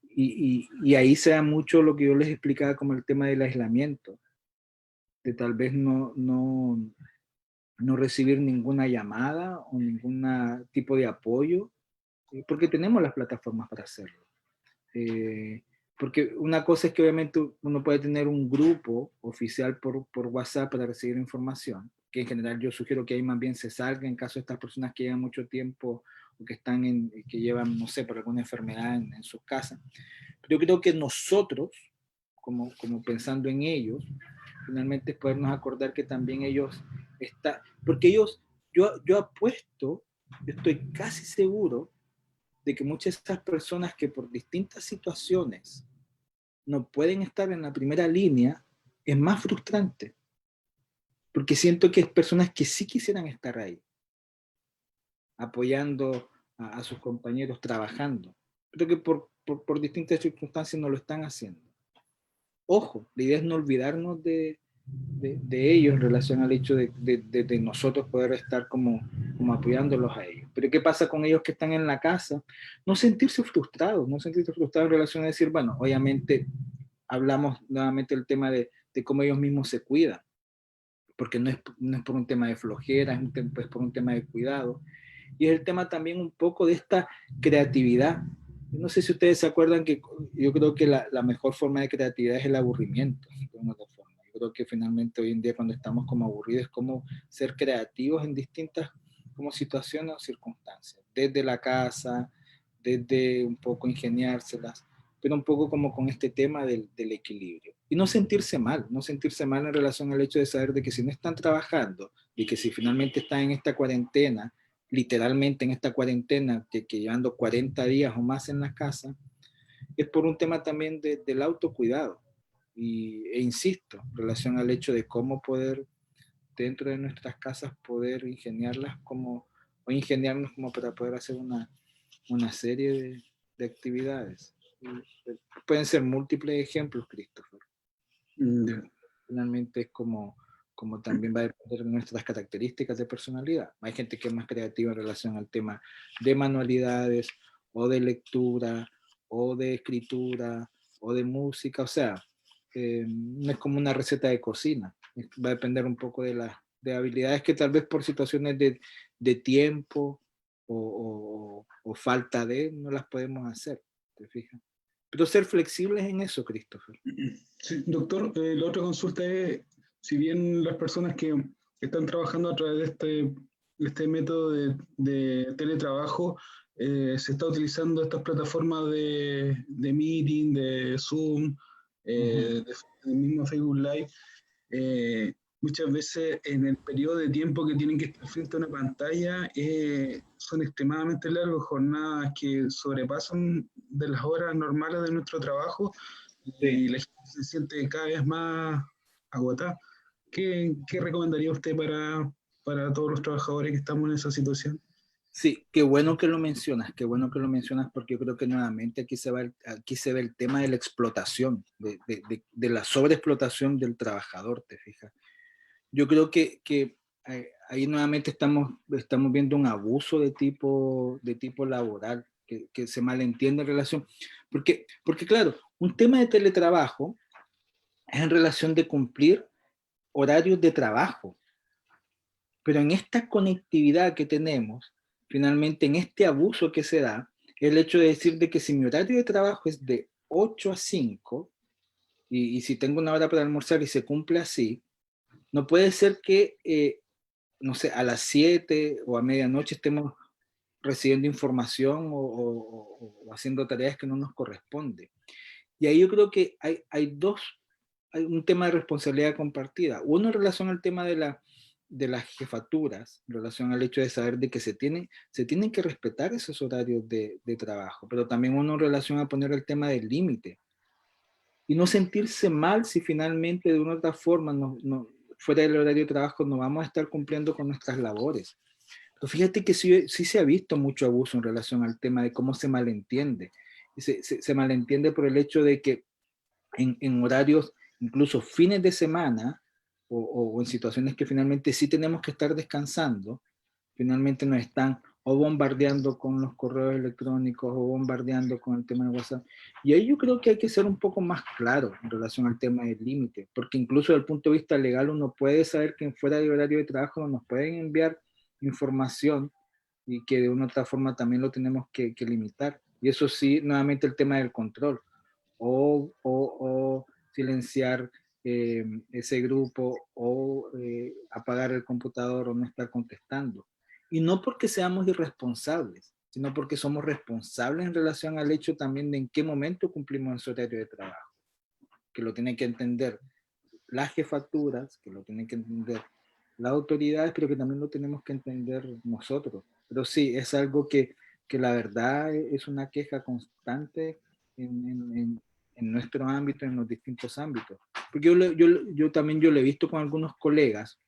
y ahí se da mucho lo que yo les explicaba como el tema del aislamiento, de tal vez no recibir ninguna llamada o ningún tipo de apoyo, porque tenemos las plataformas para hacerlo. Porque una cosa es que obviamente uno puede tener un grupo oficial por WhatsApp para recibir información, que en general yo sugiero que ahí más bien se salga en caso de estas personas que llevan mucho tiempo o que llevan, no sé, por alguna enfermedad en sus casas. Pero yo creo que nosotros, como pensando en ellos, finalmente es podernos acordar que también ellos están, porque yo apuesto, yo estoy casi seguro de que muchas de estas personas que por distintas situaciones no pueden estar en la primera línea, es más frustrante, porque siento que es personas que sí quisieran estar ahí, apoyando a sus compañeros, trabajando, pero que por distintas circunstancias no lo están haciendo. Ojo, la idea es no olvidarnos de ellos en relación al hecho de nosotros poder estar como apoyándolos a ellos. Pero ¿qué pasa con ellos que están en la casa? No sentirse frustrados en relación a decir, bueno, obviamente hablamos nuevamente del tema de cómo ellos mismos se cuidan, porque no es por un tema de flojera, es por un tema de cuidado. Y es el tema también un poco de esta creatividad. No sé si ustedes se acuerdan que yo creo que la mejor forma de creatividad es el aburrimiento. De una otra forma. Yo creo que finalmente hoy en día cuando estamos como aburridos es como ser creativos en distintas como situaciones o circunstancias. Desde la casa, desde un poco ingeniárselas, pero un poco como con este tema del equilibrio. Y no sentirse mal en relación al hecho de saber de que si no están trabajando y que si finalmente están en esta cuarentena, literalmente en esta cuarentena, que llevando 40 días o más en la casa, es por un tema también del autocuidado. e insisto, en relación al hecho de cómo poder, dentro de nuestras casas, poder ingeniarlas como, o ingeniarnos como para poder hacer una serie de actividades. Y pueden ser múltiples ejemplos, Christopher. Finalmente es como también va a depender de nuestras características de personalidad. Hay gente que es más creativa en relación al tema de manualidades, o de lectura, o de escritura, o de música, o sea, no es como una receta de cocina, va a depender un poco de habilidades que tal vez por situaciones de tiempo o falta de, no las podemos hacer, ¿te fijas? Pero ser flexibles en eso, Christopher. Sí, doctor, la otra consulta es, si bien las personas que están trabajando a través de este método de teletrabajo, se está utilizando estas plataformas de meeting, de Zoom, del mismo Facebook Live, muchas veces en el periodo de tiempo que tienen que estar frente a una pantalla son extremadamente largos, jornadas que sobrepasan de las horas normales de nuestro trabajo y la gente se siente cada vez más agotada. ¿Qué recomendaría usted para todos los trabajadores que estamos en esa situación? Sí, qué bueno que lo mencionas, qué bueno que lo mencionas, porque yo creo que nuevamente aquí se ve el tema de la explotación, de la sobreexplotación del trabajador, ¿te fijas? Yo creo que ahí nuevamente estamos viendo un abuso de tipo laboral, que se malentiende en relación, porque claro, un tema de teletrabajo es en relación de cumplir horarios de trabajo, pero en esta conectividad que tenemos, finalmente en este abuso que se da, el hecho de decir de que si mi horario de trabajo es de 8 a 5, y si tengo una hora para almorzar y se cumple así, no puede ser que, no sé, a las 7 o a medianoche estemos recibiendo información o haciendo tareas que no nos corresponden. Y ahí yo creo que hay un tema de responsabilidad compartida. Uno en relación al tema de las jefaturas, en relación al hecho de saber de que se tienen que respetar esos horarios de trabajo, pero también uno en relación a poner el tema del límite. Y no sentirse mal si finalmente de una u otra forma, fuera del horario de trabajo, no vamos a estar cumpliendo con nuestras labores. Pero fíjate que sí se ha visto mucho abuso en relación al tema de cómo se malentiende. Se malentiende por el hecho de que en horarios, incluso fines de semana, o en situaciones que finalmente sí tenemos que estar descansando, finalmente nos están o bombardeando con los correos electrónicos o bombardeando con el tema de WhatsApp. Y ahí yo creo que hay que ser un poco más claro en relación al tema del límite, porque incluso desde el punto de vista legal uno puede saber que fuera de horario de trabajo no nos pueden enviar información y que de una u otra forma también lo tenemos que limitar. Y eso sí, nuevamente el tema del control. O silenciar ese grupo o apagar el computador o no estar contestando. Y no porque seamos irresponsables, sino porque somos responsables en relación al hecho también de en qué momento cumplimos ese horario de trabajo, que lo tienen que entender las jefaturas, que lo tienen que entender las autoridades, pero que también lo tenemos que entender nosotros. Pero sí, es algo que la verdad es una queja constante en nuestro ámbito, en los distintos ámbitos. Porque yo también lo he visto con algunos colegas,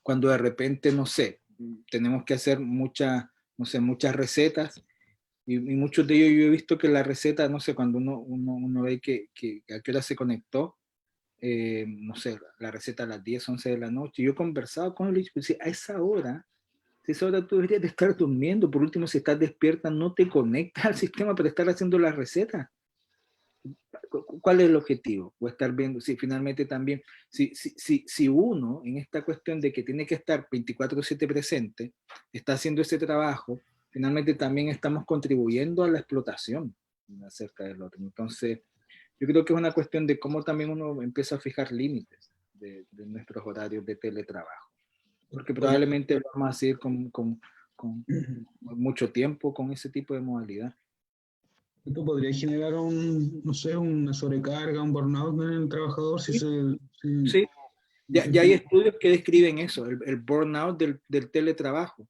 cuando de repente, no sé, tenemos que hacer muchas recetas, y muchos de ellos yo he visto que la receta, no sé, cuando uno ve que a qué hora se conectó, no sé, la receta a las 10, 11 de la noche. Yo he conversado con él y decía, a esa hora, si esa hora tú deberías de estar durmiendo, por último, si estás despierta, no te conectas al sistema para estar haciendo la receta. ¿Cuál es el objetivo? O estar viendo, si finalmente también, si uno en esta cuestión de que tiene que estar 24/7 presente, está haciendo ese trabajo, finalmente también estamos contribuyendo a la explotación acerca del otro. Entonces, yo creo que es una cuestión de cómo también uno empieza a fijar límites de nuestros horarios de teletrabajo. Porque probablemente vamos a seguir con mucho tiempo con ese tipo de modalidad. Esto podría generar no sé, una sobrecarga, un burnout en el trabajador si Sí, se... sí. Ya hay estudios que describen eso, el burnout del teletrabajo.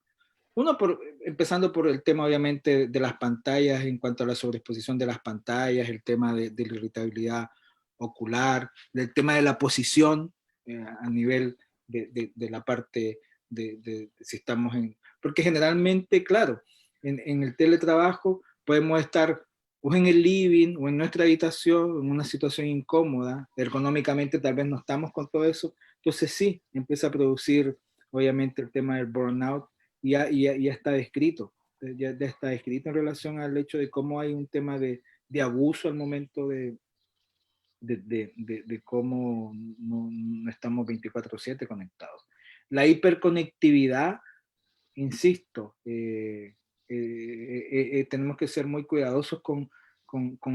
Uno, empezando por el tema obviamente de las pantallas, en cuanto a la sobreexposición de las pantallas, el tema de la irritabilidad ocular, del tema de la posición a nivel de la parte de si estamos en... Porque generalmente, claro, en el teletrabajo podemos estar o en el living o en nuestra habitación, en una situación incómoda, ergonómicamente tal vez no estamos con todo eso, entonces sí, empieza a producir obviamente el tema del burnout y ya está descrito, ya está descrito en relación al hecho de cómo hay un tema de abuso al momento de cómo no estamos 24/7 conectados. La hiperconectividad, insisto, tenemos que ser muy cuidadosos con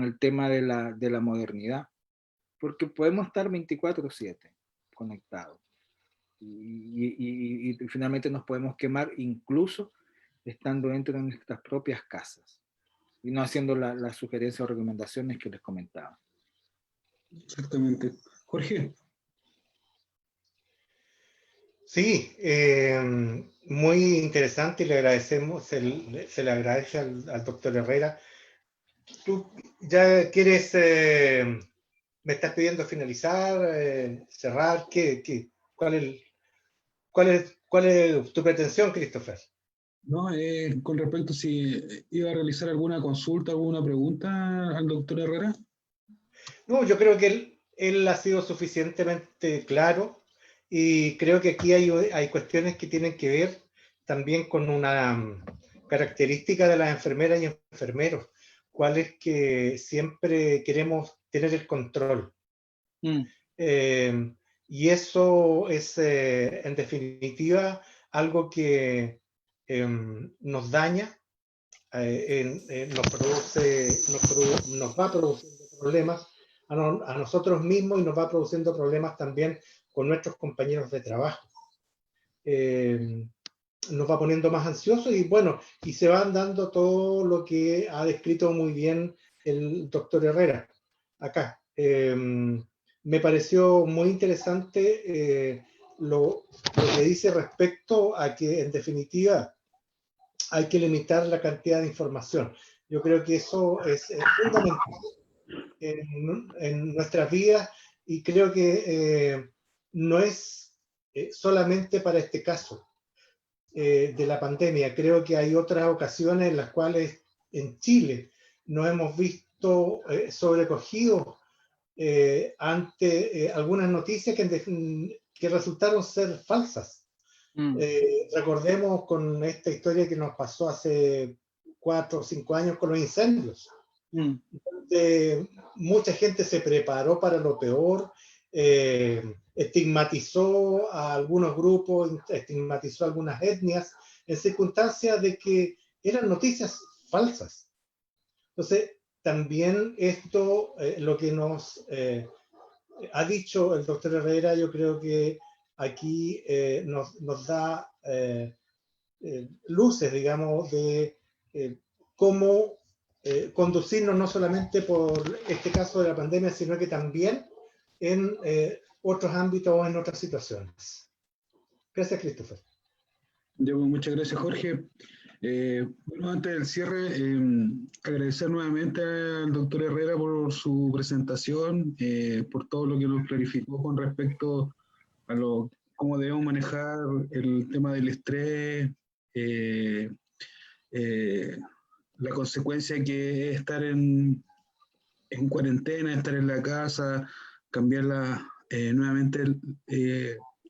el tema de la modernidad, porque podemos estar 24/7 conectados y finalmente nos podemos quemar incluso estando dentro de nuestras propias casas y no haciendo las sugerencias o recomendaciones que les comentaba. Exactamente. Jorge. Sí, muy interesante y le agradecemos, se le agradece al doctor Herrera. ¿Tú ya quieres, me estás pidiendo finalizar, cerrar? ¿Cuál es tu pretensión, Christopher? No, con respecto si iba a realizar alguna consulta, alguna pregunta al doctor Herrera. No, yo creo que él ha sido suficientemente claro y creo que aquí hay cuestiones que tienen que ver también con una característica de las enfermeras y enfermeros, cuál es que siempre queremos tener el control. Y eso es, en definitiva, algo que nos daña, nos va produciendo problemas a nosotros mismos y nos va produciendo problemas también con nuestros compañeros de trabajo. Nos va poniendo más ansiosos y bueno, y se van dando todo lo que ha descrito muy bien el doctor Herrera acá. Me pareció muy interesante lo que dice respecto a que en definitiva hay que limitar la cantidad de información. Yo creo que eso es fundamental en nuestras vidas y creo que no es solamente para este caso de la pandemia. Creo que hay otras ocasiones en las cuales en Chile nos hemos visto sobrecogidos ante algunas noticias que resultaron ser falsas. Recordemos con esta historia que nos pasó hace 4 o 5 años con los incendios. Donde mucha gente se preparó para lo peor, estigmatizó a algunos grupos, estigmatizó a algunas etnias, en circunstancias de que eran noticias falsas. Entonces, también esto, lo que nos ha dicho el doctor Herrera, yo creo que aquí nos da luces, digamos, de cómo conducirnos no solamente por este caso de la pandemia, sino que también en otros ámbitos o en otras situaciones. Gracias, Christopher. Muchas gracias, Jorge. Bueno, antes del cierre, agradecer nuevamente al doctor Herrera por su presentación, por todo lo que nos clarificó con respecto a cómo debemos manejar el tema del estrés, la consecuencia que es estar en cuarentena, estar en la casa, cambiarla nuevamente,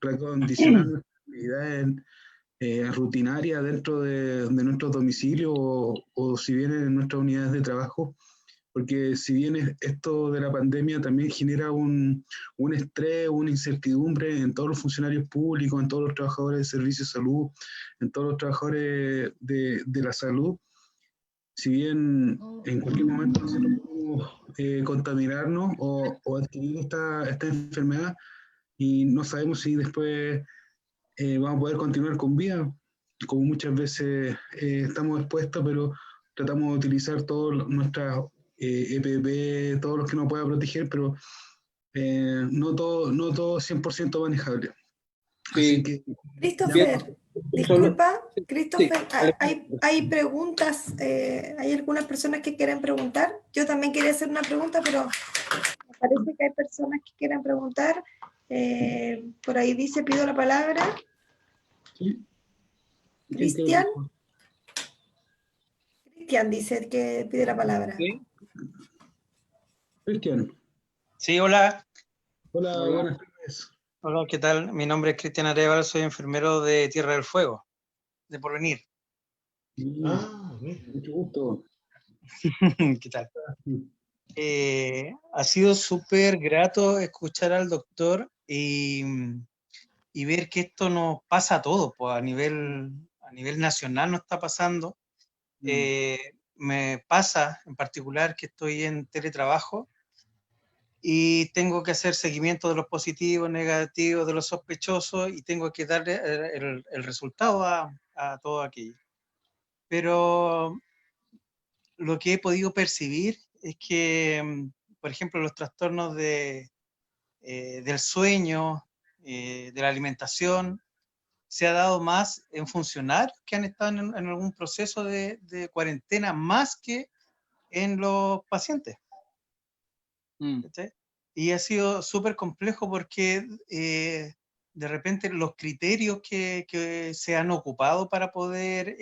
recondicionar nuestras actividades rutinarias dentro de nuestros domicilios o si bien en nuestras unidades de trabajo, porque si bien esto de la pandemia también genera un estrés, una incertidumbre en todos los funcionarios públicos, en todos los trabajadores de servicios de salud, en todos los trabajadores de la salud. Si bien en cualquier momento nosotros podemos contaminarnos o adquirir esta enfermedad y no sabemos si después vamos a poder continuar con vida, como muchas veces estamos expuestos, pero tratamos de utilizar todas nuestras EPP, todos los que nos pueda proteger, pero no todo 100% manejable. Sí. Así que, Christopher, disculpa, Christopher, Sí. hay preguntas, hay algunas personas que quieren preguntar. Yo también quería hacer una pregunta, pero Parece que hay personas que quieran preguntar. Por ahí dice, pido la palabra. ¿Sí? Cristian. Cristian dice que pide la palabra. ¿Sí? Cristian. Sí, hola. Hola, Hola. buenas tardes. Hola, ¿qué tal? Mi nombre es Cristian Arevalo, soy enfermero de Tierra del Fuego, de Porvenir. Ah, mira. Mucho gusto. ¿Qué tal? Ha sido súper grato escuchar al doctor y ver que esto nos pasa a todos, pues a nivel nacional nos está pasando. Me pasa en particular que estoy en teletrabajo y tengo que hacer seguimiento de los positivos, negativos, de los sospechosos y tengo que darle el resultado a todo aquello. Pero lo que he podido percibir es que, por ejemplo, los trastornos del sueño, de la alimentación, se ha dado más en funcionarios que han estado en algún proceso de cuarentena, más que en los pacientes. ¿Cachai? Y ha sido súper complejo porque de repente los criterios que se han ocupado para poder,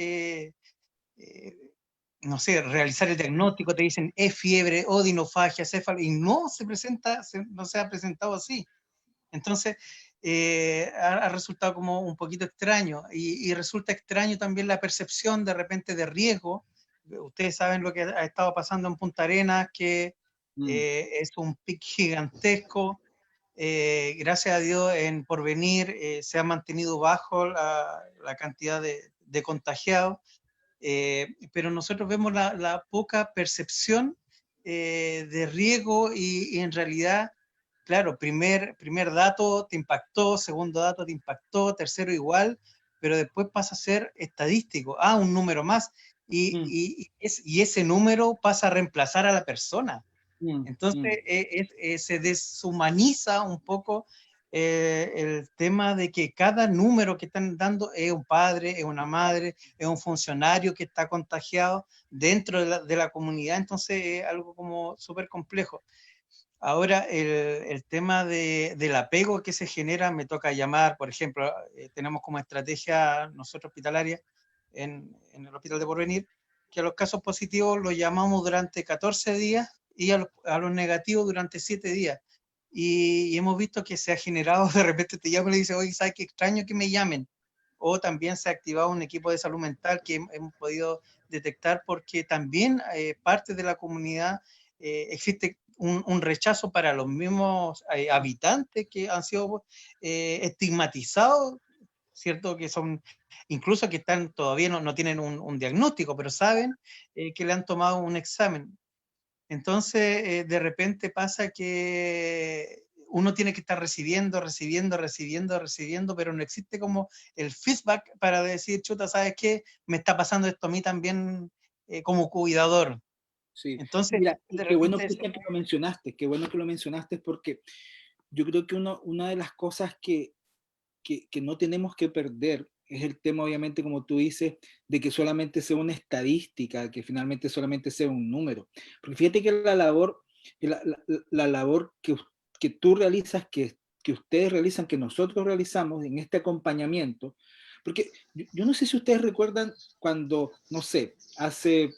no sé, realizar el diagnóstico, te dicen es fiebre, odinofagia, céfalo, y no se presenta, no se ha presentado así. Entonces, ha resultado como un poquito extraño y resulta extraño también la percepción de repente de riesgo. Ustedes saben lo que ha estado pasando en Punta Arenas, que es un pic gigantesco. Gracias a Dios en Porvenir se ha mantenido bajo la cantidad de contagiados, pero nosotros vemos la poca percepción de riesgo y en realidad, claro, primer dato te impactó, segundo dato te impactó, tercero igual, pero después pasa a ser estadístico, un número más, y ese número pasa a reemplazar a la persona. Entonces se deshumaniza un poco el tema de que cada número que están dando es un padre, es una madre, es un funcionario que está contagiado dentro de la comunidad, entonces es algo como súper complejo. Ahora, el tema del apego que se genera, me toca llamar, por ejemplo, tenemos como estrategia nosotros hospitalaria en el Hospital de Porvenir, que a los casos positivos los llamamos durante 14 días y a los negativos durante 7 días. Y hemos visto que se ha generado, de repente te llaman y le dices, oye, ¿sabes qué extraño que me llamen? O también se ha activado un equipo de salud mental que hemos podido detectar porque también parte de la comunidad existe un rechazo para los mismos habitantes que han sido estigmatizados, ¿cierto? Que son, incluso que están todavía no tienen un diagnóstico, pero saben que le han tomado un examen. Entonces, de repente pasa que uno tiene que estar recibiendo, pero no existe como el feedback para decir, chuta, ¿sabes qué? Me está pasando esto a mí también como cuidador. Sí. Entonces, Mira, de qué bueno, repente... Cristian, qué bueno que lo mencionaste porque yo creo que una de las cosas que no tenemos que perder es el tema, obviamente, como tú dices, de que solamente sea una estadística, que finalmente solamente sea un número. Porque fíjate que la labor que tú realizas, que ustedes realizan, que nosotros realizamos en este acompañamiento, porque yo no sé si ustedes recuerdan cuando, no sé, hace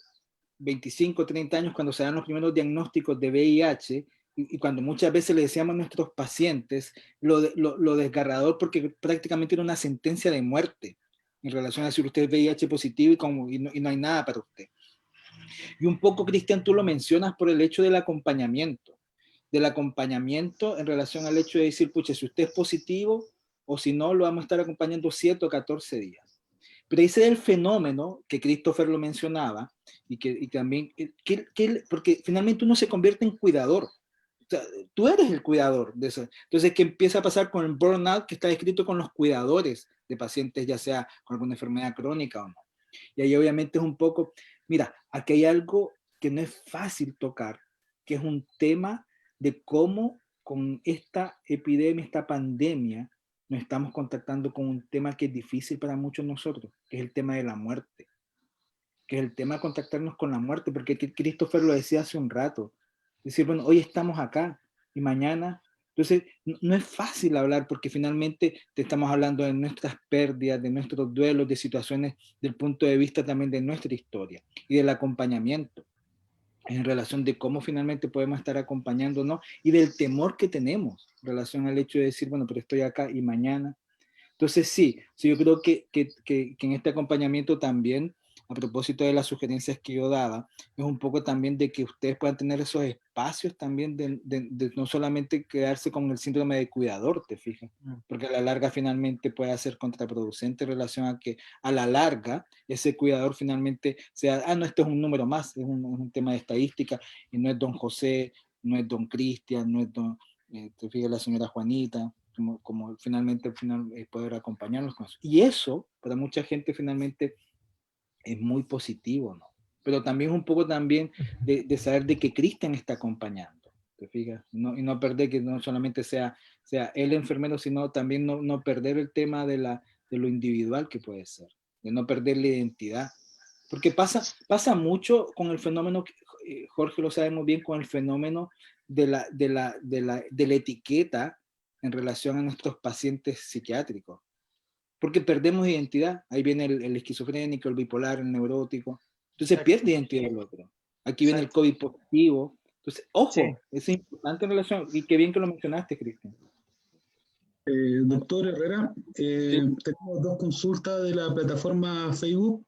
25, 30 años, cuando se dan los primeros diagnósticos de VIH, y cuando muchas veces le decíamos a nuestros pacientes lo desgarrador, porque prácticamente era una sentencia de muerte en relación a decir usted es VIH positivo y no hay nada para usted. Y un poco, Cristian, tú lo mencionas por el hecho del acompañamiento en relación al hecho de decir, pucha, si usted es positivo o si no, lo vamos a estar acompañando 7 o 14 días. Pero ese es el fenómeno que Christopher lo mencionaba y también, porque finalmente uno se convierte en cuidador. O sea, tú eres el cuidador de eso. Entonces, ¿qué empieza a pasar con el burnout que está descrito con los cuidadores de pacientes, ya sea con alguna enfermedad crónica o no? Y ahí obviamente es un poco, mira, aquí hay algo que no es fácil tocar, que es un tema de cómo con esta epidemia, esta pandemia, nos estamos contactando con un tema que es difícil para muchos de nosotros, que es el tema de la muerte, que es el tema de contactarnos con la muerte, porque Christopher lo decía hace un rato, decir, bueno, hoy estamos acá, y mañana. Entonces, no es fácil hablar porque finalmente te estamos hablando de nuestras pérdidas, de nuestros duelos, de situaciones del punto de vista también de nuestra historia y del acompañamiento en relación de cómo finalmente podemos estar acompañándonos y del temor que tenemos en relación al hecho de decir, bueno, pero estoy acá y mañana. Entonces sí, yo creo que en este acompañamiento también, a propósito de las sugerencias que yo daba, es un poco también de que ustedes puedan tener esos espacios también de no solamente quedarse con el síndrome de cuidador, te fijas, porque a la larga finalmente puede ser contraproducente en relación a que a la larga ese cuidador finalmente sea, no, esto es un número más, es un tema de estadística, y no es don José, no es don Cristian, no es don, te fijas, la señora Juanita, como finalmente poder acompañarlos con eso. Y eso, para mucha gente finalmente es muy positivo, ¿no? Pero también un poco también de saber de que Cristian está acompañando, ¿te fijas? Y no perder que no solamente sea el enfermero, sino también no perder el tema de lo individual que puede ser, de no perder la identidad. Porque pasa mucho con el fenómeno, Jorge lo sabe muy bien, con el fenómeno de la etiqueta en relación a nuestros pacientes psiquiátricos. Porque perdemos identidad. Ahí viene el esquizofrénico, el bipolar, el neurótico. Entonces Exacto. pierde identidad el otro. Aquí viene el COVID positivo. Entonces, ojo, Sí. es importante en relación, y qué bien que lo mencionaste, Cristian. Doctor Herrera, tenemos dos consultas de la plataforma Facebook.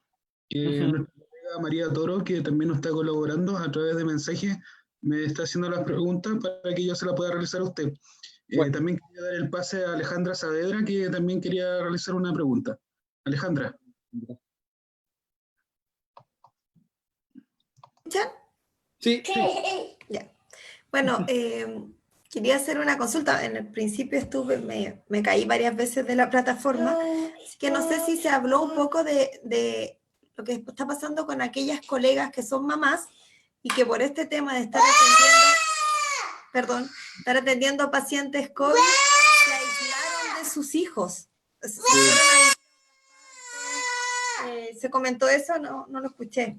Nuestra colega María Toro, que también nos está colaborando a través de mensajes, me está haciendo las preguntas para que yo se las pueda realizar a usted. Bueno. También quería dar el pase a Alejandra Saavedra, que también quería realizar una pregunta. Alejandra. ¿Escuchan? Sí. Ya. Bueno, quería hacer una consulta. En el principio me caí varias veces de la plataforma, así que no sé si se habló un poco de lo que está pasando con aquellas colegas que son mamás y que por este tema de estar atendiendo pacientes COVID se aislaron de sus hijos. ¿Se comentó eso? No lo escuché.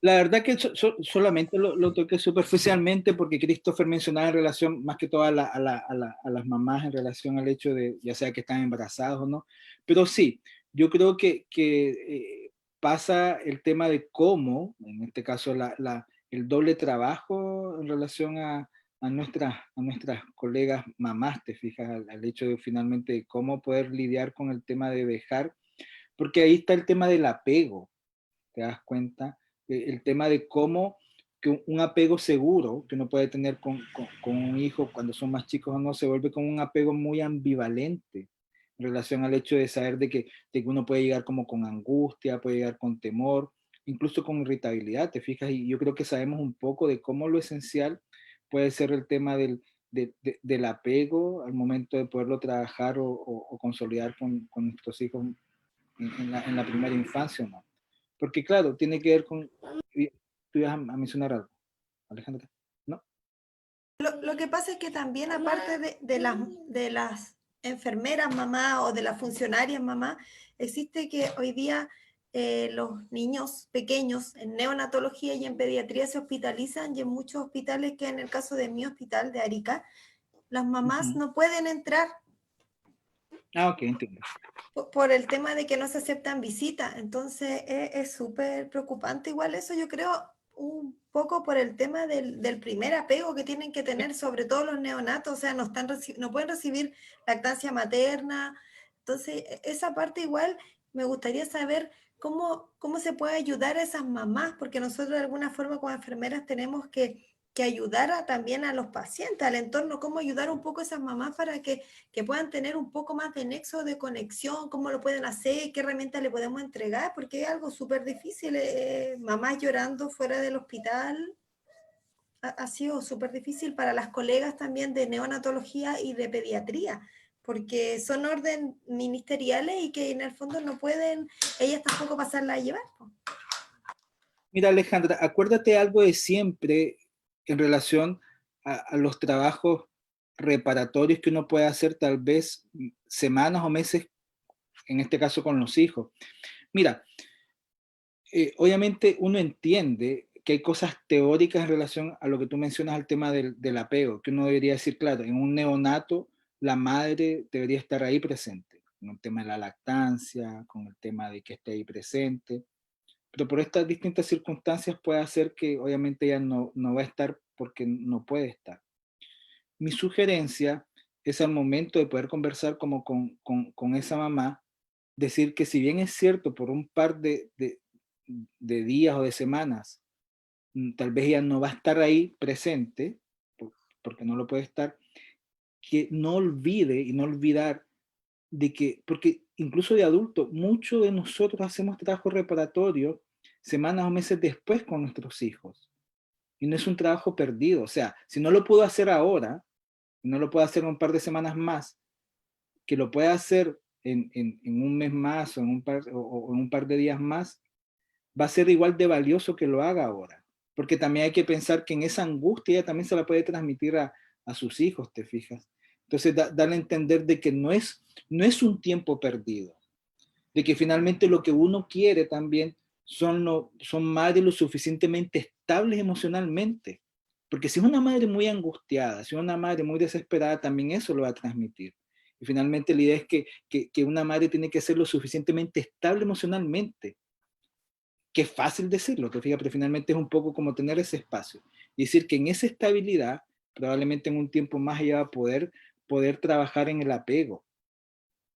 La verdad que solamente lo toqué superficialmente porque Christopher mencionaba en relación, más que todo a las mamás en relación al hecho de, ya sea que están embarazadas o no, pero sí, yo creo que pasa el tema de cómo, en este caso, el doble trabajo en relación a nuestras colegas mamás, te fijas, al hecho de finalmente cómo poder lidiar con el tema de dejar, porque ahí está el tema del apego, ¿te das cuenta? El tema de cómo que un apego seguro que uno puede tener con un hijo cuando son más chicos o no, se vuelve como un apego muy ambivalente en relación al hecho de saber de que uno puede llegar como con angustia, puede llegar con temor, incluso con irritabilidad, te fijas, y yo creo que sabemos un poco de cómo lo esencial puede ser el tema del apego al momento de poderlo trabajar o consolidar con nuestros hijos en la primera infancia, ¿no? Porque claro, tiene que ver con... Tú ibas a mencionar algo, Alejandra, ¿no? Lo que pasa es que también, aparte de las enfermeras mamá o de las funcionarias mamá, existe que hoy día los niños pequeños en neonatología y en pediatría se hospitalizan, y en muchos hospitales, que en el caso de mi hospital de Arica, las mamás no pueden entrar. Ok, entiendo. Por el tema de que no se aceptan visitas. Entonces es súper preocupante igual eso, yo creo, un poco por el tema del primer apego que tienen que tener, sobre todo los neonatos, o sea, no pueden recibir lactancia materna. Entonces, esa parte igual me gustaría saber cómo se puede ayudar a esas mamás, porque nosotros de alguna forma como enfermeras tenemos que ayudar también a los pacientes, al entorno, cómo ayudar un poco a esas mamás para que puedan tener un poco más de nexo de conexión, cómo lo pueden hacer, qué herramientas le podemos entregar, porque es algo súper difícil. Mamás llorando fuera del hospital ha sido súper difícil para las colegas también de neonatología y de pediatría, porque son orden ministeriales y que en el fondo no pueden ellas tampoco pasarla a llevar. Mira, Alejandra, acuérdate algo de siempre en relación a los trabajos reparatorios que uno puede hacer tal vez semanas o meses, en este caso con los hijos. Mira, obviamente uno entiende que hay cosas teóricas en relación a lo que tú mencionas, al tema del apego, que uno debería decir, claro, en un neonato la madre debería estar ahí presente, con el tema de la lactancia, con el tema de que esté ahí presente, pero por estas distintas circunstancias puede hacer que obviamente ella no va a estar porque no puede estar. Mi sugerencia es al momento de poder conversar como con esa mamá, decir que si bien es cierto por un par de días o de semanas, tal vez ella no va a estar ahí presente, porque no lo puede estar, que no olvide y no olvidar de que, porque incluso de adulto, muchos de nosotros hacemos trabajo reparatorio semanas o meses después con nuestros hijos. Y no es un trabajo perdido. O sea, si no lo puedo hacer ahora, no lo puedo hacer un par de semanas más, que lo pueda hacer en un mes más o en un par de días más, va a ser igual de valioso que lo haga ahora. Porque también hay que pensar que en esa angustia ella también se la puede transmitir a sus hijos, ¿te fijas? Entonces, darle a entender de que no es un tiempo perdido, de que finalmente lo que uno quiere también son madres lo suficientemente estables emocionalmente. Porque si es una madre muy angustiada, si es una madre muy desesperada, también eso lo va a transmitir. Y finalmente la idea es que una madre tiene que ser lo suficientemente estable emocionalmente, que es fácil decirlo, te fijas, pero finalmente es un poco como tener ese espacio. Y decir que en esa estabilidad, probablemente en un tiempo más ella va a poder trabajar en el apego.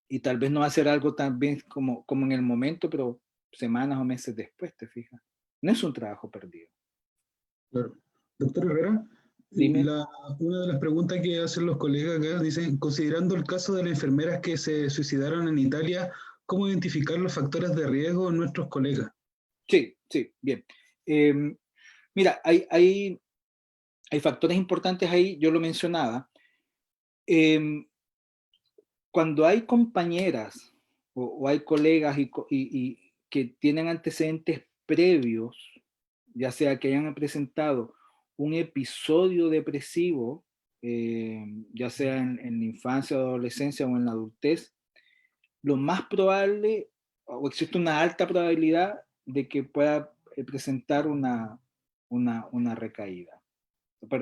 Y tal vez no va a ser algo tan bien como en el momento, pero semanas o meses después, te fijas. No es un trabajo perdido. Claro. Doctor Herrera, Dime. una de las preguntas que hacen los colegas acá dicen, considerando el caso de las enfermeras que se suicidaron en Italia, ¿cómo identificar los factores de riesgo en nuestros colegas? Sí, bien. Mira, hay factores importantes ahí, yo lo mencionaba. Cuando hay compañeras o hay colegas y que tienen antecedentes previos, ya sea que hayan presentado un episodio depresivo, ya sea en la infancia o adolescencia o en la adultez, lo más probable, o existe una alta probabilidad de que pueda presentar una recaída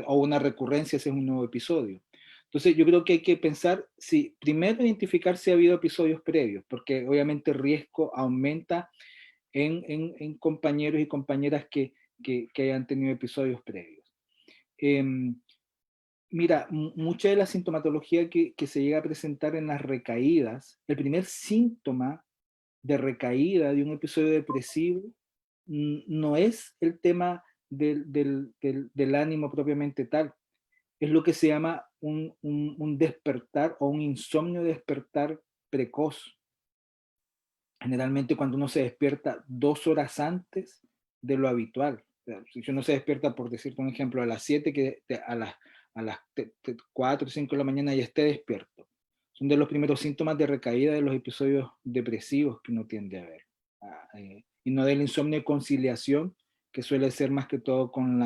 o una recurrencia si es un nuevo episodio. Entonces yo creo que hay que pensar, primero identificar si ha habido episodios previos, porque obviamente el riesgo aumenta en compañeros y compañeras que hayan tenido episodios previos. Mira, mucha de la sintomatología que se llega a presentar en las recaídas, el primer síntoma de recaída de un episodio depresivo no es el tema del ánimo propiamente tal, es lo que se llama un despertar o un insomnio despertar precoz. Generalmente cuando uno se despierta 2 horas antes de lo habitual. Si uno se despierta, por decirte un ejemplo, a las 7, que a las 4 o 5 de la mañana ya esté despierto. Son de los primeros síntomas de recaída de los episodios depresivos que uno tiende a ver. Y no del insomnio de conciliación, que suele ser más que todo con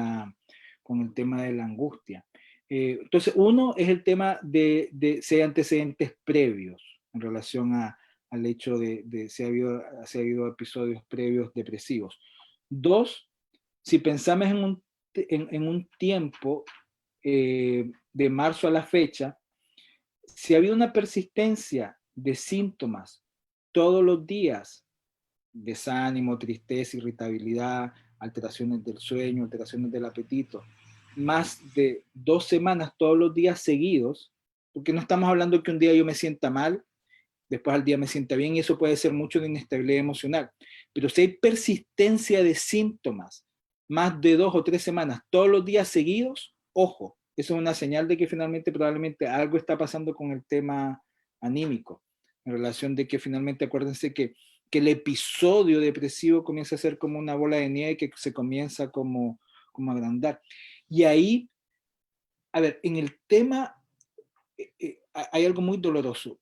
el tema de la angustia. Entonces, uno es el tema de si hay antecedentes previos en relación al hecho de si ha habido episodios previos depresivos. 2, si pensamos en un tiempo de marzo a la fecha, si ha habido una persistencia de síntomas todos los días, desánimo, tristeza, irritabilidad, alteraciones del sueño, alteraciones del apetito, más de 2 semanas todos los días seguidos, porque no estamos hablando que un día yo me sienta mal, después al día me sienta bien, y eso puede ser mucho de inestabilidad emocional. Pero si hay persistencia de síntomas, más de 2 o 3 semanas, todos los días seguidos, ojo, eso es una señal de que finalmente probablemente algo está pasando con el tema anímico, en relación de que finalmente acuérdense que el episodio depresivo comienza a ser como una bola de nieve que se comienza como a agrandar. Y ahí, a ver, en el tema hay algo muy doloroso.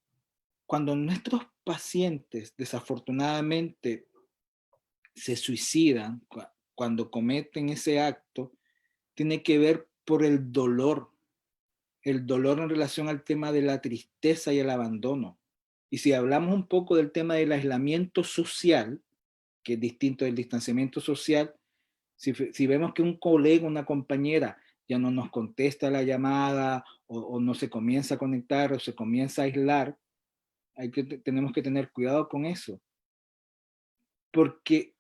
Cuando nuestros pacientes desafortunadamente se suicidan, cuando cometen ese acto, tiene que ver por el dolor en relación al tema de la tristeza y el abandono. Y si hablamos un poco del tema del aislamiento social, que es distinto del distanciamiento social, Si vemos que un colega, una compañera ya no nos contesta la llamada o no se comienza a conectar o se comienza a aislar, tenemos que tener cuidado con eso. Porque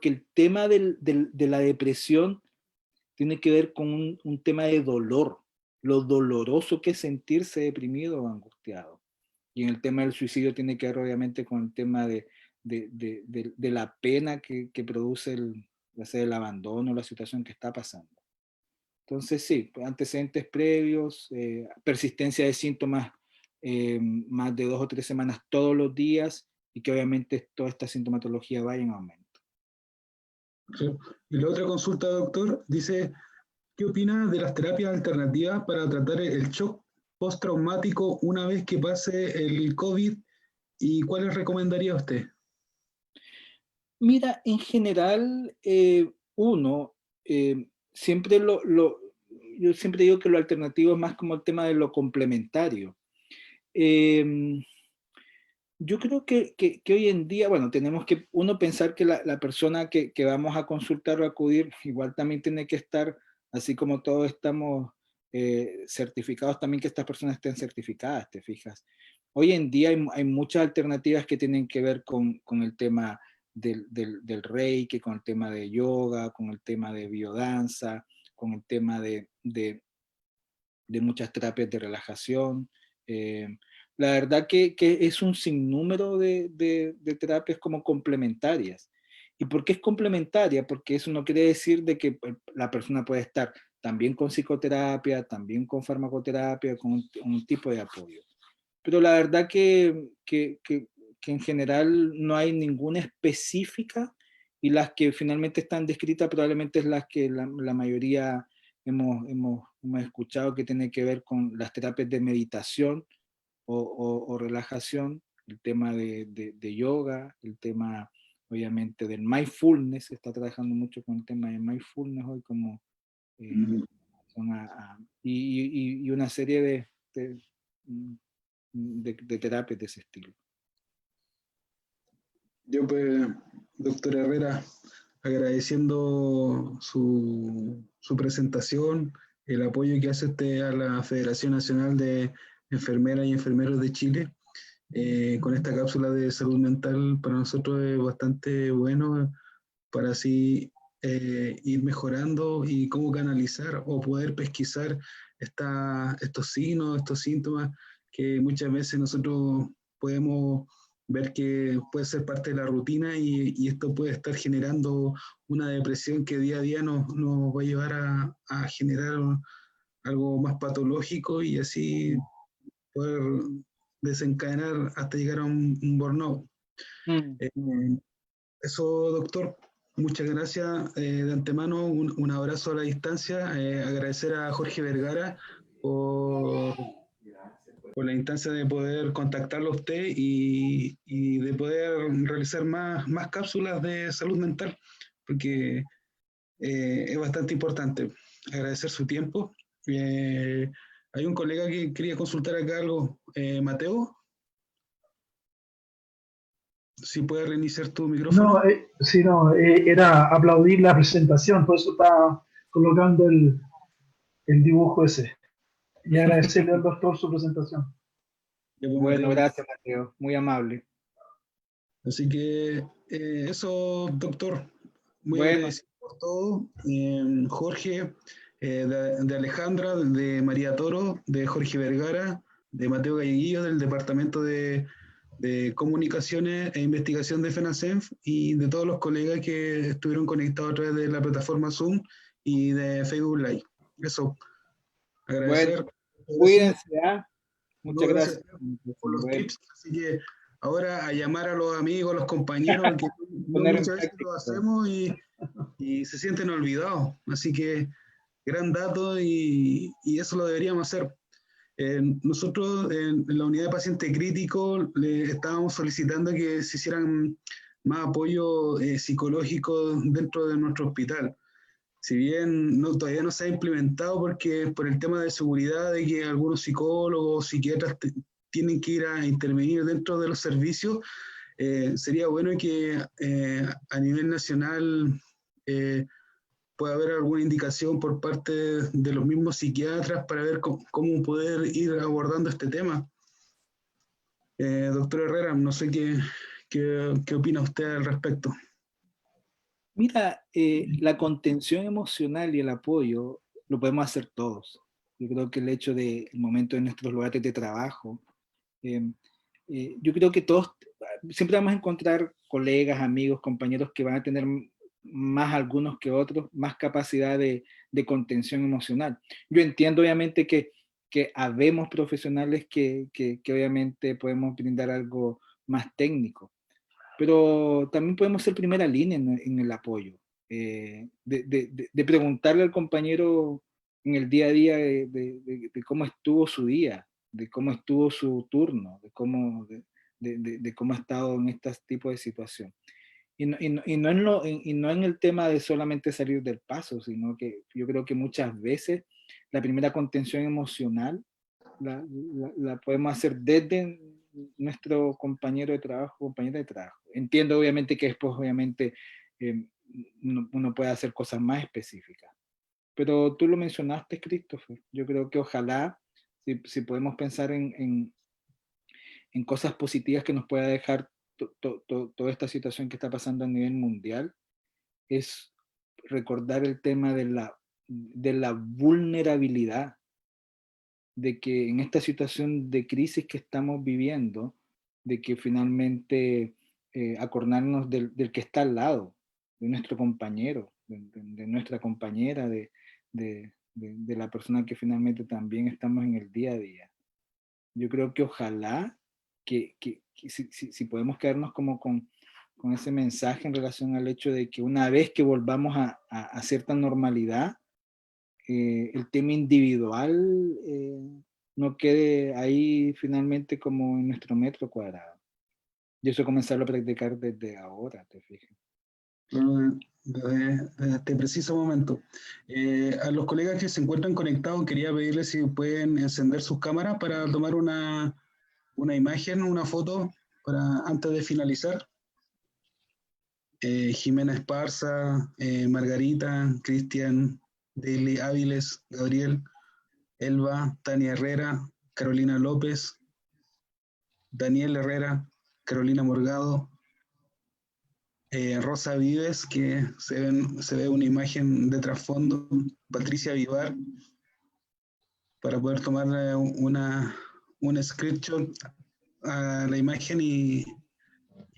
el tema de la depresión tiene que ver con un tema de dolor, lo doloroso que es sentirse deprimido o angustiado. Y en el tema del suicidio tiene que ver obviamente con el tema de la pena que produce el abandono, la situación que está pasando. Entonces sí, antecedentes previos, persistencia de síntomas más de 2 o 3 semanas todos los días, y que obviamente toda esta sintomatología vaya en aumento. Sí. Y la otra consulta, doctor, dice, ¿qué opina de las terapias alternativas para tratar el shock postraumático una vez que pase el COVID, y cuáles recomendaría usted? Mira, en general, siempre yo siempre digo que lo alternativo es más como el tema de lo complementario. Yo creo que hoy en día, bueno, tenemos que pensar que la persona que vamos a consultar o acudir igual también tiene que estar, así como todos estamos certificados, también que estas personas estén certificadas, ¿te fijas? Hoy en día hay muchas alternativas que tienen que ver con el tema del Reiki, con el tema de yoga, con el tema de biodanza, con el tema de muchas terapias de relajación. La verdad que es un sinnúmero de terapias como complementarias. ¿Y por qué es complementaria? Porque eso no quiere decir de que la persona puede estar también con psicoterapia, también con farmacoterapia, con un tipo de apoyo. Pero la verdad que en general no hay ninguna específica, y las que finalmente están descritas probablemente es las que la mayoría hemos escuchado, que tiene que ver con las terapias de meditación o relajación, el tema de yoga, el tema obviamente del mindfulness. Se está trabajando mucho con el tema de mindfulness hoy, como y una serie de terapias de ese estilo. Yo pues, doctor Herrera, agradeciendo su presentación, el apoyo que hace usted a la Federación Nacional de Enfermeras y Enfermeros de Chile, con esta cápsula de salud mental. Para nosotros es bastante bueno, para así ir mejorando y cómo canalizar o poder pesquisar estos signos, estos síntomas que muchas veces nosotros podemos ver que puede ser parte de la rutina, y esto puede estar generando una depresión que día a día nos va a llevar a generar algo más patológico, y así poder desencadenar hasta llegar a un burnout. Eso, doctor. Muchas gracias de antemano, un abrazo a la distancia, agradecer a Jorge Vergara por la instancia de poder contactarlo a usted y de poder realizar más cápsulas de salud mental, porque es bastante importante. Agradecer su tiempo. Hay un colega que quería consultar acá algo, Mateo. Si puedes reiniciar tu micrófono. No, era aplaudir la presentación, por eso estaba colocando el dibujo ese. Y agradecerle al doctor su presentación. Bueno, gracias, Mateo, muy amable. Así que eso, doctor, muy agradecido por todo. Jorge, de Alejandra, de María Toro, de Jorge Vergara, de Mateo Galleguillo, del Departamento de Comunicaciones e Investigación de FENACENF, y de todos los colegas que estuvieron conectados a través de la plataforma Zoom y de Facebook Live. Eso, agradecer. Bueno, cuídense, muchas gracias por los tips. Así que ahora a llamar a los amigos, a los compañeros, que muchas veces lo hacemos y se sienten olvidados. Así que gran dato, y eso lo deberíamos hacer. Nosotros en la unidad de paciente crítico le estábamos solicitando que se hicieran más apoyo psicológico dentro de nuestro hospital. Si bien todavía no se ha implementado porque por el tema de seguridad, de que algunos psicólogos, psiquiatras tienen que ir a intervenir dentro de los servicios, sería bueno que a nivel nacional puede haber alguna indicación por parte de los mismos psiquiatras para ver cómo poder ir abordando este tema. Doctor Herrera, no sé qué opina usted al respecto. Mira, la contención emocional y el apoyo lo podemos hacer todos. Yo creo que el hecho del momento de nuestros lugares de trabajo, yo creo que todos, siempre vamos a encontrar colegas, amigos, compañeros que van a tener más algunos que otros, más capacidad de contención emocional. Yo entiendo obviamente que habemos profesionales que obviamente podemos brindar algo más técnico, pero también podemos ser primera línea en el apoyo, de preguntarle al compañero en el día a día de cómo estuvo su día, de cómo estuvo su turno, de cómo ha estado en este tipo de situación. Y no en el tema de solamente salir del paso, sino que yo creo que muchas veces la primera contención emocional la podemos hacer desde nuestro compañero de trabajo, compañera de trabajo. Entiendo obviamente que después obviamente uno puede hacer cosas más específicas. Pero tú lo mencionaste, Christopher. Yo creo que ojalá, si podemos pensar en cosas positivas que nos pueda dejar toda esta situación que está pasando a nivel mundial, es recordar el tema de la vulnerabilidad, de que en esta situación de crisis que estamos viviendo, de que finalmente acordarnos del que está al lado, de nuestro compañero, de nuestra compañera, de la persona que finalmente también estamos en el día a día. Yo creo que ojalá que si podemos quedarnos como con ese mensaje en relación al hecho de que una vez que volvamos a cierta normalidad, el tema individual no quede ahí finalmente como en nuestro metro cuadrado. Y eso comenzarlo a practicar desde ahora, te fijas. Desde este preciso momento. A los colegas que se encuentran conectados, quería pedirles si pueden encender sus cámaras para tomar una imagen, una foto, antes de finalizar. Jimena Esparza, Margarita, Cristian, Daily Áviles, Gabriel, Elba, Tania Herrera, Carolina López, Daniel Herrera, Carolina Morgado, Rosa Vives, que se ve una imagen de trasfondo, Patricia Vivar, para poder tomar un screenshot a la imagen y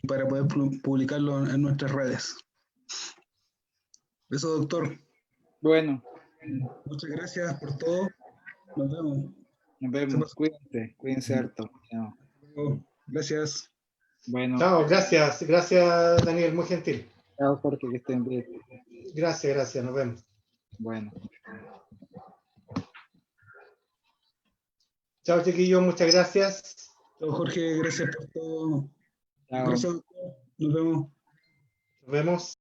para poder publicarlo en nuestras redes. Eso, doctor. Bueno. Muchas gracias por todo. Nos vemos. Nos vemos. Cuídense harto. Chao. Gracias. Bueno. Chao, gracias Daniel, muy gentil. Chao, Jorge, que estén bien. Gracias, nos vemos. Bueno. Chao, chiquillos, muchas gracias. Chao, Jorge, gracias por todo. Chao. Gracias, doctor. Nos vemos. Nos vemos.